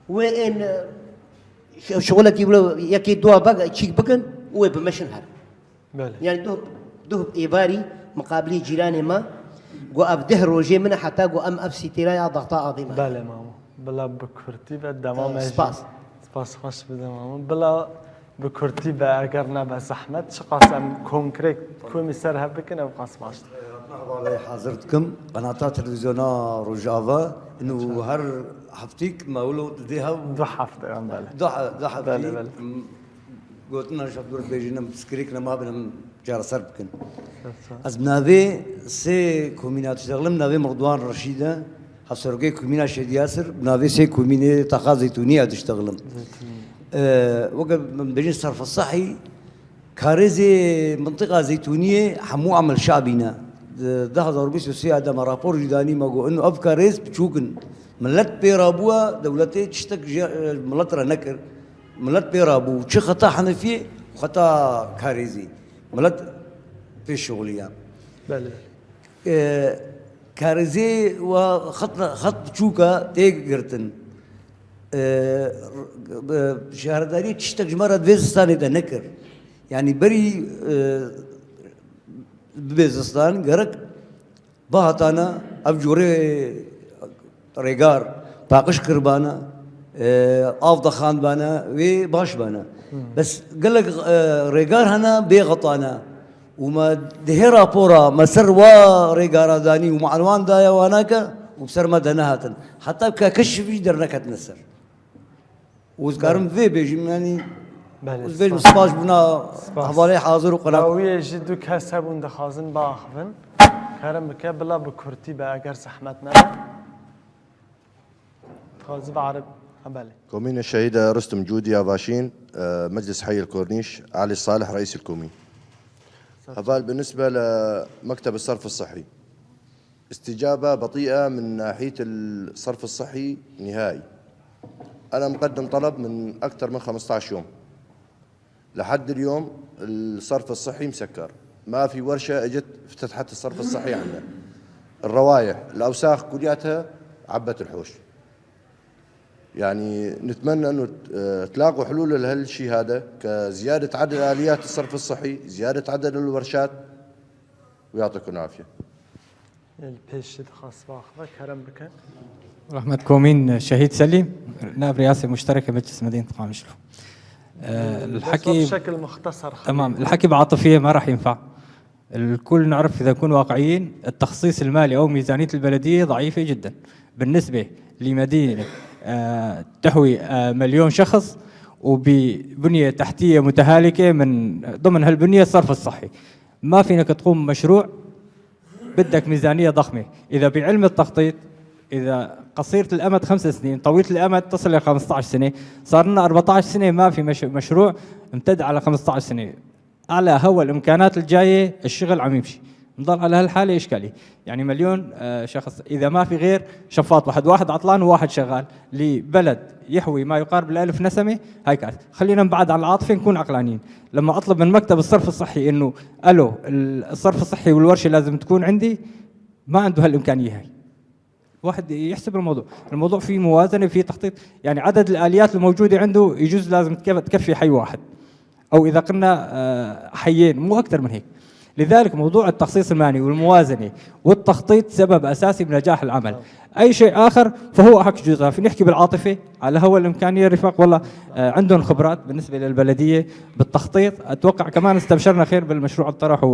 وين شغلك يقولوا يكي دوا بقى تشيك بقن وبمشن هر بله يعني دوه إيباري مقابلي جيراني ما قو أبده روجي منه حتى قو أم أبسي تيرا يا ضغطة آبي بله ماما بلا بكرتي بدما ماجي سباس سپاس خوش بدم بلا بكرتي بأجر نبى زحمت شقاسم كونكريت كومي سر هبكن أو قاس باشت والله حاضرتكم قناة تلفزيونا رجافة إنه هر حفتيك ما ولو تديها دو حفظ عم بالي دو حفتيك قلت لنا شاف دور بيجينا بسكريكنا ما بنا جار سربكن از بنابي سي كومينات تشتغل بنابي مرضوان رشيدة حسرقي كومينا شهيد ياسر بنابي سي كومينة تقا زيتونية تشتغل وقت بيجي الصرف الصحي كاريزي منطقة زيتونية حمو عمل شعبنا ده ضربيس وسيا ده مرابور جداني ما جو إنه أفكاريز بتشوكن ملت بيرابوا دولتي تشتك ملت رنكر ملت بيرابو شو خطا حنفية وخطا كاريزي ملت في شغلية بله كاريزي وخط تشوكا تيجرتن شهرداري تشتك جمرة بيزستان ده نكر يعني بري بيزستان جرك بهتانا أفجوري ريجار باقش كربانا أفضل خان بانا وباش بانا بس قال لك ريجار هنا بيغطانا وما دهيرا بورا مسر وريجار داني ومعلوان دايا واناك وبسر ما دناهتن حتى ككشف يقدر نكت نسر وذكرم في بيجي يعني وذبيج سباش بنا حوالي حاضر وقناة ويا جدو كسبون دخازن باخفن كرم بكبلا بكرتي بأجر زحمتنا خاز بعرب حبالي كومين الشهيدة رستم جودي أباشين مجلس حي الكورنيش علي الصالح رئيس الكومين. هذا بالنسبة لمكتب الصرف الصحي استجابة بطيئة من ناحية الصرف الصحي نهائي. أنا مقدم طلب من أكثر من 15 يوم لحد اليوم الصرف الصحي مسكر، ما في ورشة اجت افتتحت الصرف الصحي عندنا. الروايح الأوساخ كلياتها عبت الحوش. يعني نتمنى انه تلاقوا حلول لهالشيء هذا كزياده عدد اليات الصرف الصحي، زياده عدد الورشات، ويعطيكم العافيه. البيش خاص باخذ كرم بك. رحمة كومين شهيد سليم نائب رئاسة مشتركة مجلس مدينة قامشلو. الحكي بشكل مختصر تمام. الحكي بعاطفية ما راح ينفع. الكل نعرف إذا نكون واقعيين التخصيص المالي أو ميزانية البلدية ضعيفة جدا بالنسبة لمدينة تحوي 1,000,000 شخص وببنية تحتية متهالكة من ضمن هالبنية الصرف الصحي. ما فينك تقوم مشروع بدك ميزانية ضخمة. إذا بعلم التخطيط إذا قصيرة الأمد 5 سنين، طويلة الأمد تصل إلى 15 سنة، صار لنا 14 سنة ما في مشروع امتد على 15 سنة. على هوا الإمكانات الجاية الشغل عم يمشي. نضل على هالحالة إشكالية. يعني 1,000,000 شخص إذا ما في غير شفاط واحد عطلان وواحد شغال لبلد يحوي ما يقارب 1000 نسمة، هاي كارثة. خلينا نبعد عن العاطفة نكون عقلانيين. لما أطلب من مكتب الصرف الصحي إنه ألو الصرف الصحي والورشة لازم تكون عندي، ما عنده هالإمكانية هاي. واحد يحسب الموضوع فيه موازنة فيه تخطيط. يعني عدد الآليات الموجودة عنده يجوز لازم تكفي حي واحد أو إذا قلنا حيين مو أكثر من هيك. لذلك موضوع التخصيص المالي والموازنة والتخطيط سبب أساسي بنجاح العمل. أي شيء آخر فهو أحك جزء. في نحكي بالعاطفة على هو الإمكانية الرفاق والله عندهم خبرات بالنسبة للبلدية بالتخطيط. أتوقع كمان استبشرنا خير بالمشروع الطرح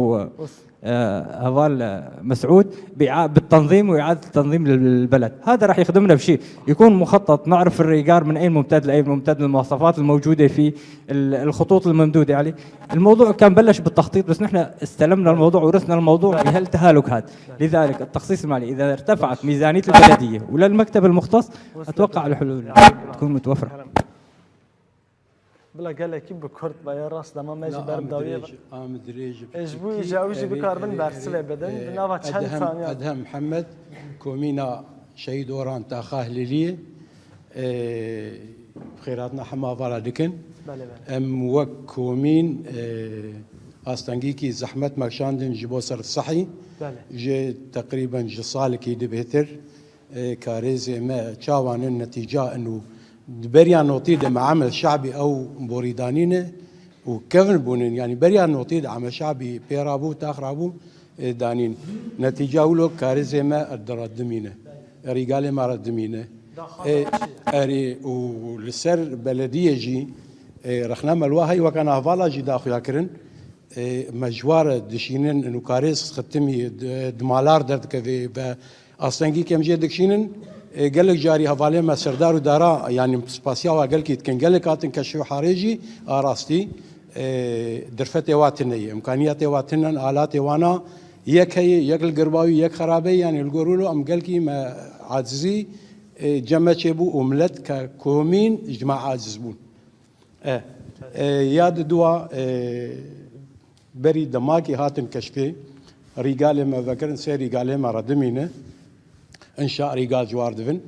هذا مسعود بالتنظيم وإعادة التنظيم للبلد. هذا راح يخدمنا بشيء يكون مخطط، نعرف الريجار من أين ممتد لأين ممتد، المواصفات الموجودة في الخطوط الممدودة عليه. الموضوع كان بلش بالتخطيط بس نحن استلمنا الموضوع ورثنا الموضوع بهالتهالك هذا. لذلك التخصيص المالي إذا ارتفعت ميزانية البلدية ولا المكتب المختص أتوقع الحلول تكون متوفرة. بلا قال لك بكرت بايا راس لما ما يجي برد داويه مدريج اجبو يجاوز بكاربن برسله بدن بنافا چند ثانيه ادهم محمد كومينا شهيد اوران تاخاه ليليه خيراتنا حما فالا دكن ام وك كومين استنجيكي زحمت مكشاندن جبو صرف صحي جي تقريبا جصالكي دبهتر كاريزي ما تشاوان النتيجه انه بريان نوطيد مع عمل شعبي او بوريدانينه وكفن بونين يعني بريان نوطيد عمل شعبي بيرابو تاخرابو دانين نتيجه ولو كاريزي ما الدردمينه رجال ما ردمينه اري ولسر بلديه جي رخنا ملواهي وكان هفالا جي داخل ياكرن مجوار دشينن انه كاريس ختمي دمالار درد كذي اصلنجي كم جي دكشينن قال لك جاري هفالي ما سردار ودارا يعني سباسيا وقال لك كان قال لك اتن كشو حارجي راستي درفتي واتني امكانياتي واتنن الاتي وانا يك هي يك القرباوي يك خرابي يعني القرولو ام قال لك ما عاجزي جمع شبو وملت ككومين جماعة عاجزبون ياد دوا بري دماغي هاتن كشفي رجال ما ذكرن سي رجال ما ردمينه انشاء رجال جوار دفن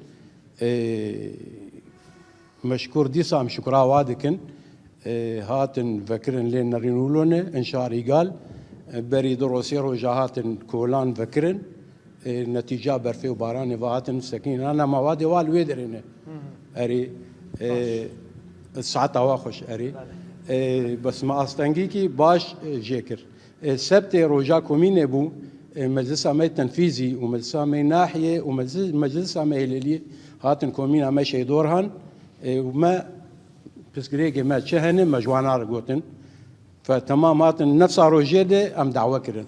مشكور دي سام شكرا وادكن هاتن ذكرن لين رينولونه انشاء رجال بري دروسير وجهاتن كولان ذكرن نتيجة برفي وباران وهاتن سكين انا مواد والويدرينه اري الساعة واخش اري بس ما استنجيكي باش جيكر سبت رجا كومين بو مجلس عمل تنفيذي ومجلس عمل ناحية ومجلس عمل هلالي هاتن كومين عمل شيء دورهن وما بسكريكي ما تشهن مجوانا رجوتن فتمام هاتن نفس روجيدة ام دعوة كرن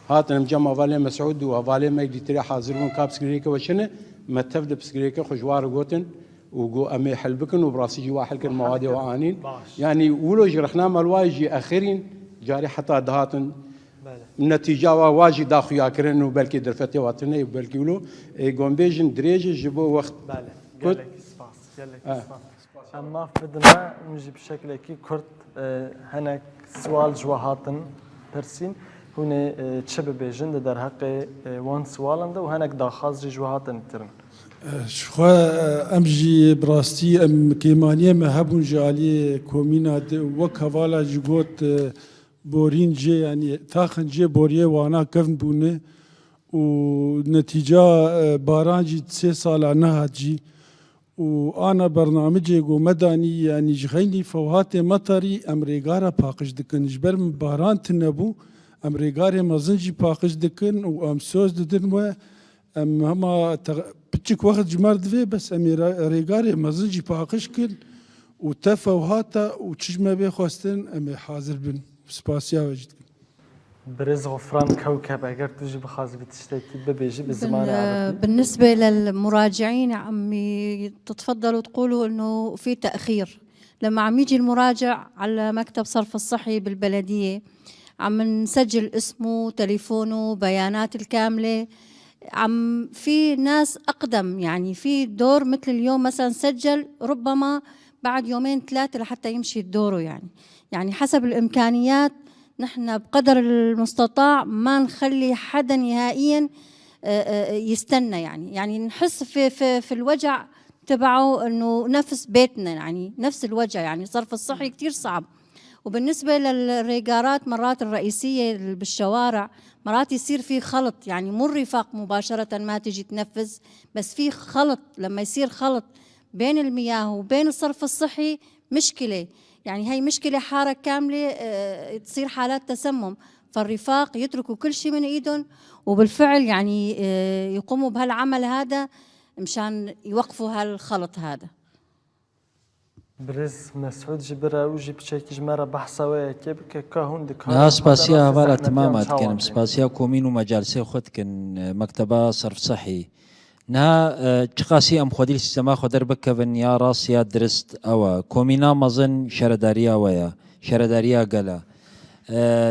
هاتن مجمع فالي مسعود وفالي ما يدي تري حاضرون كاب سكريكي وشنه ما تفد بسكريكي خجوار رجوتن وجو أمي حلبكن وبراسي جوا حلكن مواد وعانين يعني ولو جرحنا مالواجي آخرين جاري حتى دهاتن نتيجة واجي داخل ياكرن وبلكي درفتي واتني وبلكي ولو قوم بيجن دريجي جبو وقت قالك سباس أما بدنا نجي بشكل كي كرت هناك سؤال جوا هاتن برسين هنا تشبه بيجن در حق وان سوالنده وهناك داخاز جوا هاتن ترن شخوا امجي براستي ام كيمانيه مهبون جالي كومينا وك هوالا جوت بورين جي يعني تاخن جي بوريه وانا كفن بونه ونتيجه باران جي 3 سال نهات جي وانا برنامجي جو مدني يعني جخيني فوهات مطري امريكارا باقش دكن جبر من باران تنبو امريكاري مازنجي باقش دكن وام سوز ددن ام هما بتشك وقت جمار دفي بس امي ريغاري مزنجي باقش كل وتفا وهاتا وتشجما بي خواستن امي حاضر بن سباسيا وجد برز غفران كوكب اگر تجي بخاز بتشتكي ببيجي بالزمان عربي بالنسبة للمراجعين عمي تتفضلوا تقولوا انه في تأخير لما عم يجي المراجع على مكتب صرف الصحي بالبلدية عم نسجل اسمه تليفونه بيانات الكاملة عم في ناس أقدم يعني في دور مثل اليوم مثلا سجل ربما بعد 2-3 لحتى يمشي دوره يعني حسب الإمكانيات نحن بقدر المستطاع ما نخلي حدا نهائيا يستنى يعني نحس في الوجع تبعه انه نفس بيتنا يعني نفس الوجع يعني صرف الصحي كتير صعب. وبالنسبة للريجارات مرات الرئيسية بالشوارع مرات يصير في خلط يعني مو الرفاق مباشرة ما تجي تنفذ بس في خلط لما يصير خلط بين المياه وبين الصرف الصحي مشكلة يعني هي مشكلة حارة كاملة تصير حالات تسمم فالرفاق يتركوا كل شيء من ايدهم وبالفعل يعني يقوموا بهالعمل هذا مشان يوقفوا هالخلط هذا. برز مسعود جبرا وجي بشكل جمرة بحثوا كيف كهون دكان نا سباسيا هوالا تمامات كان سباسيا كومين ومجالسي خد كان مكتبة صرف صحي نا تقاسي ام خديل سيستما خدر بكفن يا راس يا درست او كومينا مزن شرداريا ويا شرداريا قلا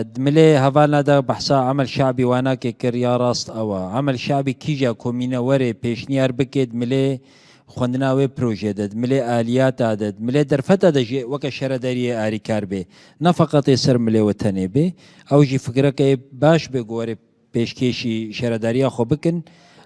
دملي هوالا دا بحثا عمل شعبي وانا كيكر يا راست او عمل شعبي كيجا كومينا وري بيشنيار بكيد ملي خوندناوی پروژه داد ملی آلیات داد ملی درفت داد جی وک شرداری آری کار به نه فقط سر ملی وطنی به او جی فکر که باش بگوره پیشکشی شرداری خو بکن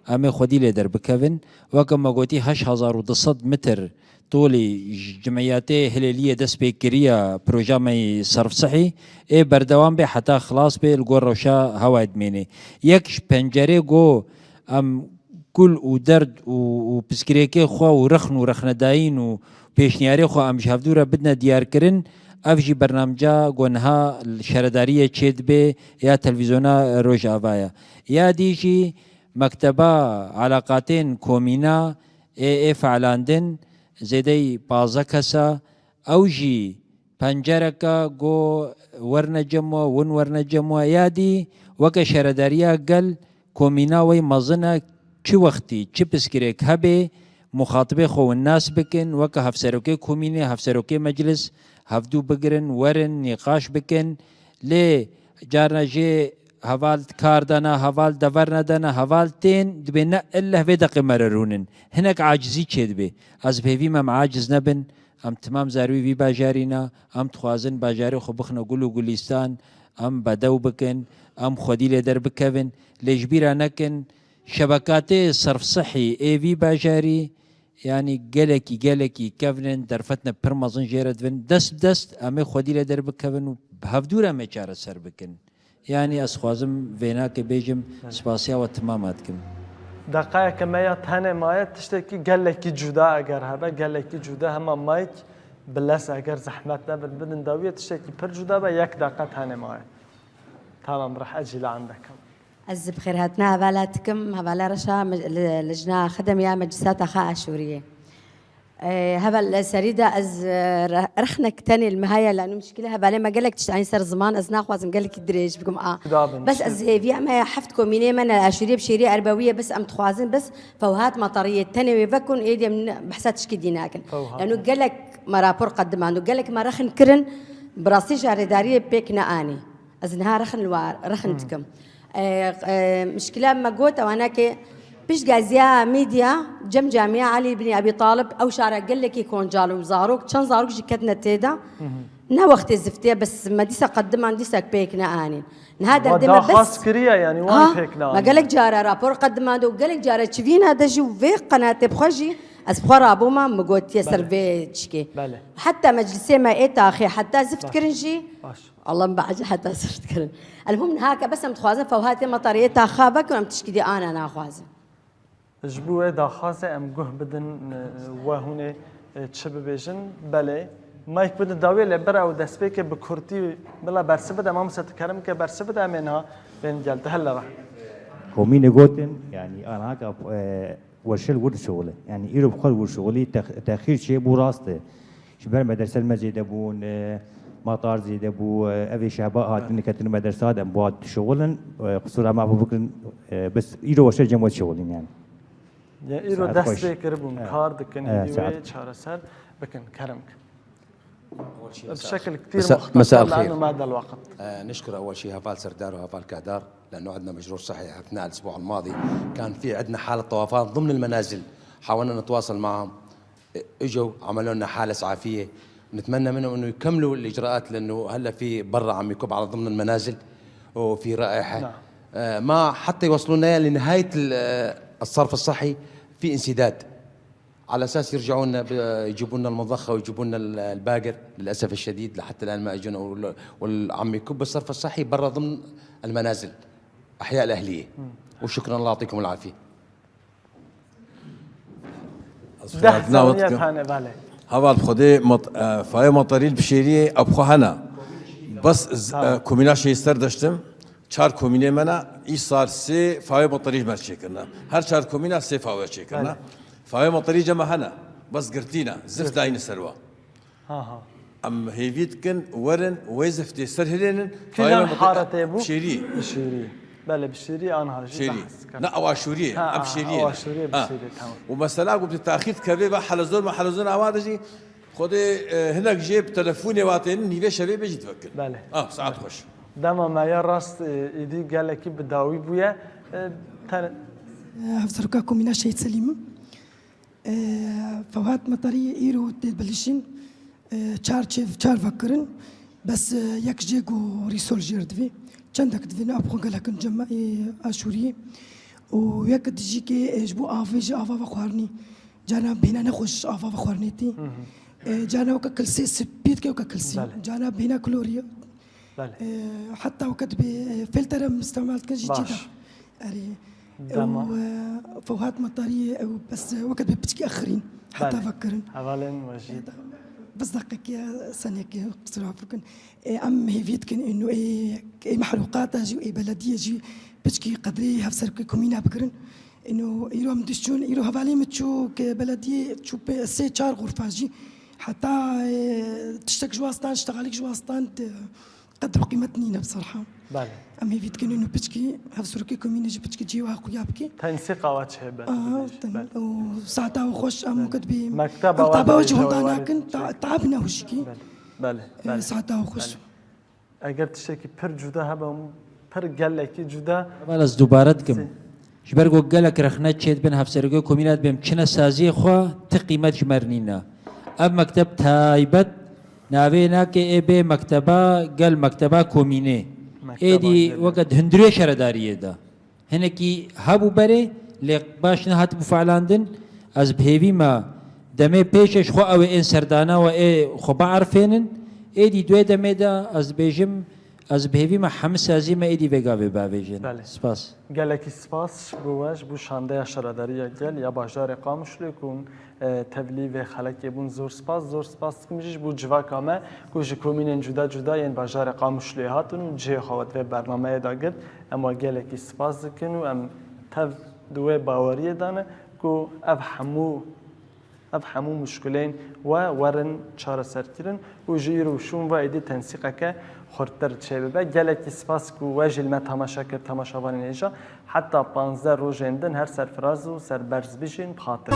اما خودی لیدر بکوین وک مگوتی 8200 متر طولی جمعیت هلالیه دست به کریه پروژه می صرف صحی ای بردوام به حتی خلاص به الگور روشا هوا ادمینه یک پنجره گو ام كل ودرد وبسكريكي خو ورخن ورخنداين وبيشنياري خو ام شافدورا بدنا ديار كرن افجي برنامجا قونها الشرداريه تشيد بي يا تلفزيونا روج افايا يا ديجي مكتبه علاقاتين كومينا ای فعلاندن زیدی بازه کسا او جی پنجرکا گو ورنجمو ون ورنجمو یادی وکا شرداریا گل کومینا وی مزنه چی وقتی چی پسکریک هبه مخاطبه خو الناس بکن وکا هفسروکی کومینه هفسروکی مجلس هفدو بگرن ورن نقاش بکن لی جارنا جی هوال کار دانا هوال دور ندانا هوال تین دبنا الا في دقي مررونن هناك عاجزي كدبه از بهوی مم عاجز نبن ام تمام زاروی وی باجارینا ام تخوازن باجاری خو بخنا گلو گلیستان ام بدو بکن ام خودی لدر بکوین لجبیرا نکن شبكات صرف صحي اي في باجاري يعني قالكي كفنن درفتنا برمزن جيرد فن دست امي خودي لدر بكفن بهفدورا ما جار سر بكن يعني اسخوازم فيناك بيجم سباسيا وتماماتكم دقائق ما تهنه مايت تشتكي قالكي جدا اگر هبه قالكي جدا هم مايك بلس اگر زحمت نبل بدن داويه تشتكي پر جدا با یک دقيقه تهنه مايت تمام راح اجي لعندكم عز بخير هاتنا هبالاتكم هبالا رشا لجنة خدم يا مجلسات أخاء أشورية هبال سريدة از رخنا كتاني المهاية لأنه مشكلة هبالي ما قالك تشتعني سر زمان از ناخوازم قالك الدريج بكم بس از هيفي ما حفتكم مني من الأشورية بشيرية أربوية بس أم تخوازن بس فوهات مطرية تاني ويفكن إيدي من بحساتش كديناكن لأنه قالك ما رابور قدم عنده قالك ما رخن كرن براسي جاردارية بيكنا آني از نها رخن الوار رخنتكم مشكلة ما قلت وانا كي بيش جازيا ميديا جم جامعة علي بن أبي طالب أو شارع قال لك يكون جالو زاروك كان زاروك جكتنا تيدا نا وقت الزفتية بس ما ديسا قدم عن ديسا بيكنا آنين هذا دم بس خاص كريا يعني وين بيكنا ما قال لك جارة رابور قدم عنده قال لك جارة تشوفين هذا جو في قناة بخجي أسبخار أبو ما مقول يسر في تشكي حتى مجلسي ما إيه أخي حتى زفت كرنجي الله مبعج حتى صرت كرن المهم هاك بس أم تخوازن فوهاتي مطريتها خابك وأم تشكي أنا خوازن جبوه داخازه ام گوه بدن وهونه تشب بيجن بله مايك بدن داوي لبر او دسبيك بكورتي بلا برسبد امام ستكرم ك برسبد امنها بين جلت هلا راح كوميني جوتن يعني انا هكا ورشل ورد شغله يعني ايرو بخل ورد شغلي تاخير شيء بو راسته شبر مدرسه المزيد ابون مطار زيد ابو ابي شعباء هات كتن مدرسه ام بواد شغلن قصور ما بكن بس ايرو ورشل جمود شغلين يعني يا إيرو دستي كربون كارد كن هديوي شهر سر بكن كرمك بشكل كثير مساء مختصر الخير لأنه ماذا الوقت نشكر أول شيء هفال سردار وهفال كهدار لأنه عندنا مجروح صحي أثناء الأسبوع الماضي كان في عندنا حالة طوفان ضمن المنازل حاولنا نتواصل معهم اجوا عملوا لنا حالة إسعافية نتمنى منهم انه يكملوا الاجراءات لانه هلا في برا عم يكب على ضمن المنازل وفي رائحه ما حتى يوصلونا لنهايه الصرف الصحي في انسداد على اساس يرجعوا لنا يجيبوا لنا المضخه ويجيبوا لنا الباقر للاسف الشديد لحتى الان ما اجونا والعم يكب الصرف الصحي برا ضمن المنازل احياء الاهليه وشكرا الله يعطيكم العافيه. هذا بخدي فاي مطاري البشيرية أبخو هنا بس كومينا شيء استردشتم چار كومينة منا إيش صار سي فاي مطاري مرشي كنا هر چار كومينا سي فاي مرشي كنا فاي مطاري جمع هنا بس قرتينا زفت داين سروا أم هيفيت كن ورن ويزفتي سرهلين كلام حارة أبو بشيري بله بشيري أنا شيري لا أواشورية أبشيرية أواشورية بشيري تمام ومثلا قلت تأخير كبير بقى حلزون ما حلزون عوادجي خدي هناك جيب تلفوني واتين نيفي شباب بيجي تفكر بله ساعات خوش دما ما يراست إيدي قال لك بداوي بويا أفسركاكم من الشيء سليم فوات مطرية إيرو تبلشين چار فكرن بس يك جيجو ريسول جيردفي چندك دفنا أبغى قالكن جماعي أشوري وياك تجيكي إجبو آفيج آفا بخوارني جانا بينا نخش آفا بخوارنيتي جانا وكا سي سبيت كي وكا سي جانا بينا كلوريا حتى وقت بفلتر مستعملت كنجي جدا وفوهات مطارية بس وقت ببتكي آخرين حتى فكرن أولين وجيد بس دقيقة ثانية بسرعة فكن أم هيفيت كن إنه إيه محروقات جي بلدية جي بتشكي قدري هفسر كومينا بكرن انه ايرو مدشون ايرو هفالي متشو كبلديه تشو سي 4 غرفاجي حتى تشتك جواستان اشتغالك جواستان قدروا قيمتني بصراحه. بله. ام هي فيت كانوا بتشكي هفسركي كوميني بتشكي جيوا خويابكي. تنسيق واتشه بله. وساعتها وخش ام كتبي مكتبه وجهنا كنت تعبنا وشكي. بله. ساعتها وخش. اگر تشتكي پر جدا هبم پر گلکی جدا. بالاز دوباره کم. جبرگو گلک رخنه چید بن هفسرگو کومینات بیم چنه سازی خوا تقیمت جمرنینا. اب مكتب تايبت ناوينا كي بي مكتبه قال مكتبه كوميني ايدي وقت هندري شرداريه دا هنكي هابو بري لي باش نهات بفعلاندن از بهيفي ما دمي بيشش خو او ان سردانا و اي خو بعرفينن ايدي دوي دمي دا از بيجم از بهيفي ما حمسازي ما ايدي فيغا في بافيجن سپاس گلکی سپاس بوش بو شانده شرداریه گل یا باجار قامش لکن تبلیغ خلک بون زور سپاس کمیش بو جواک آمه کوچ کومینن جدا جدا ین باجار قامش لیهاتون و جه خوات و برنامه داغت اما گلکی سپاس کنو ام تف دوه باوری دانه کو اف همو مشکلین و ورن چاره سرکرن و جیرو شون و ایدی تنسیقه که خورتر چه ببه گلکی سپاس کو وجه المه تماشا کرد تماشاوان نیجا حتی 15 روز اندن هر سرفراز و سربرز بیشین بخاطر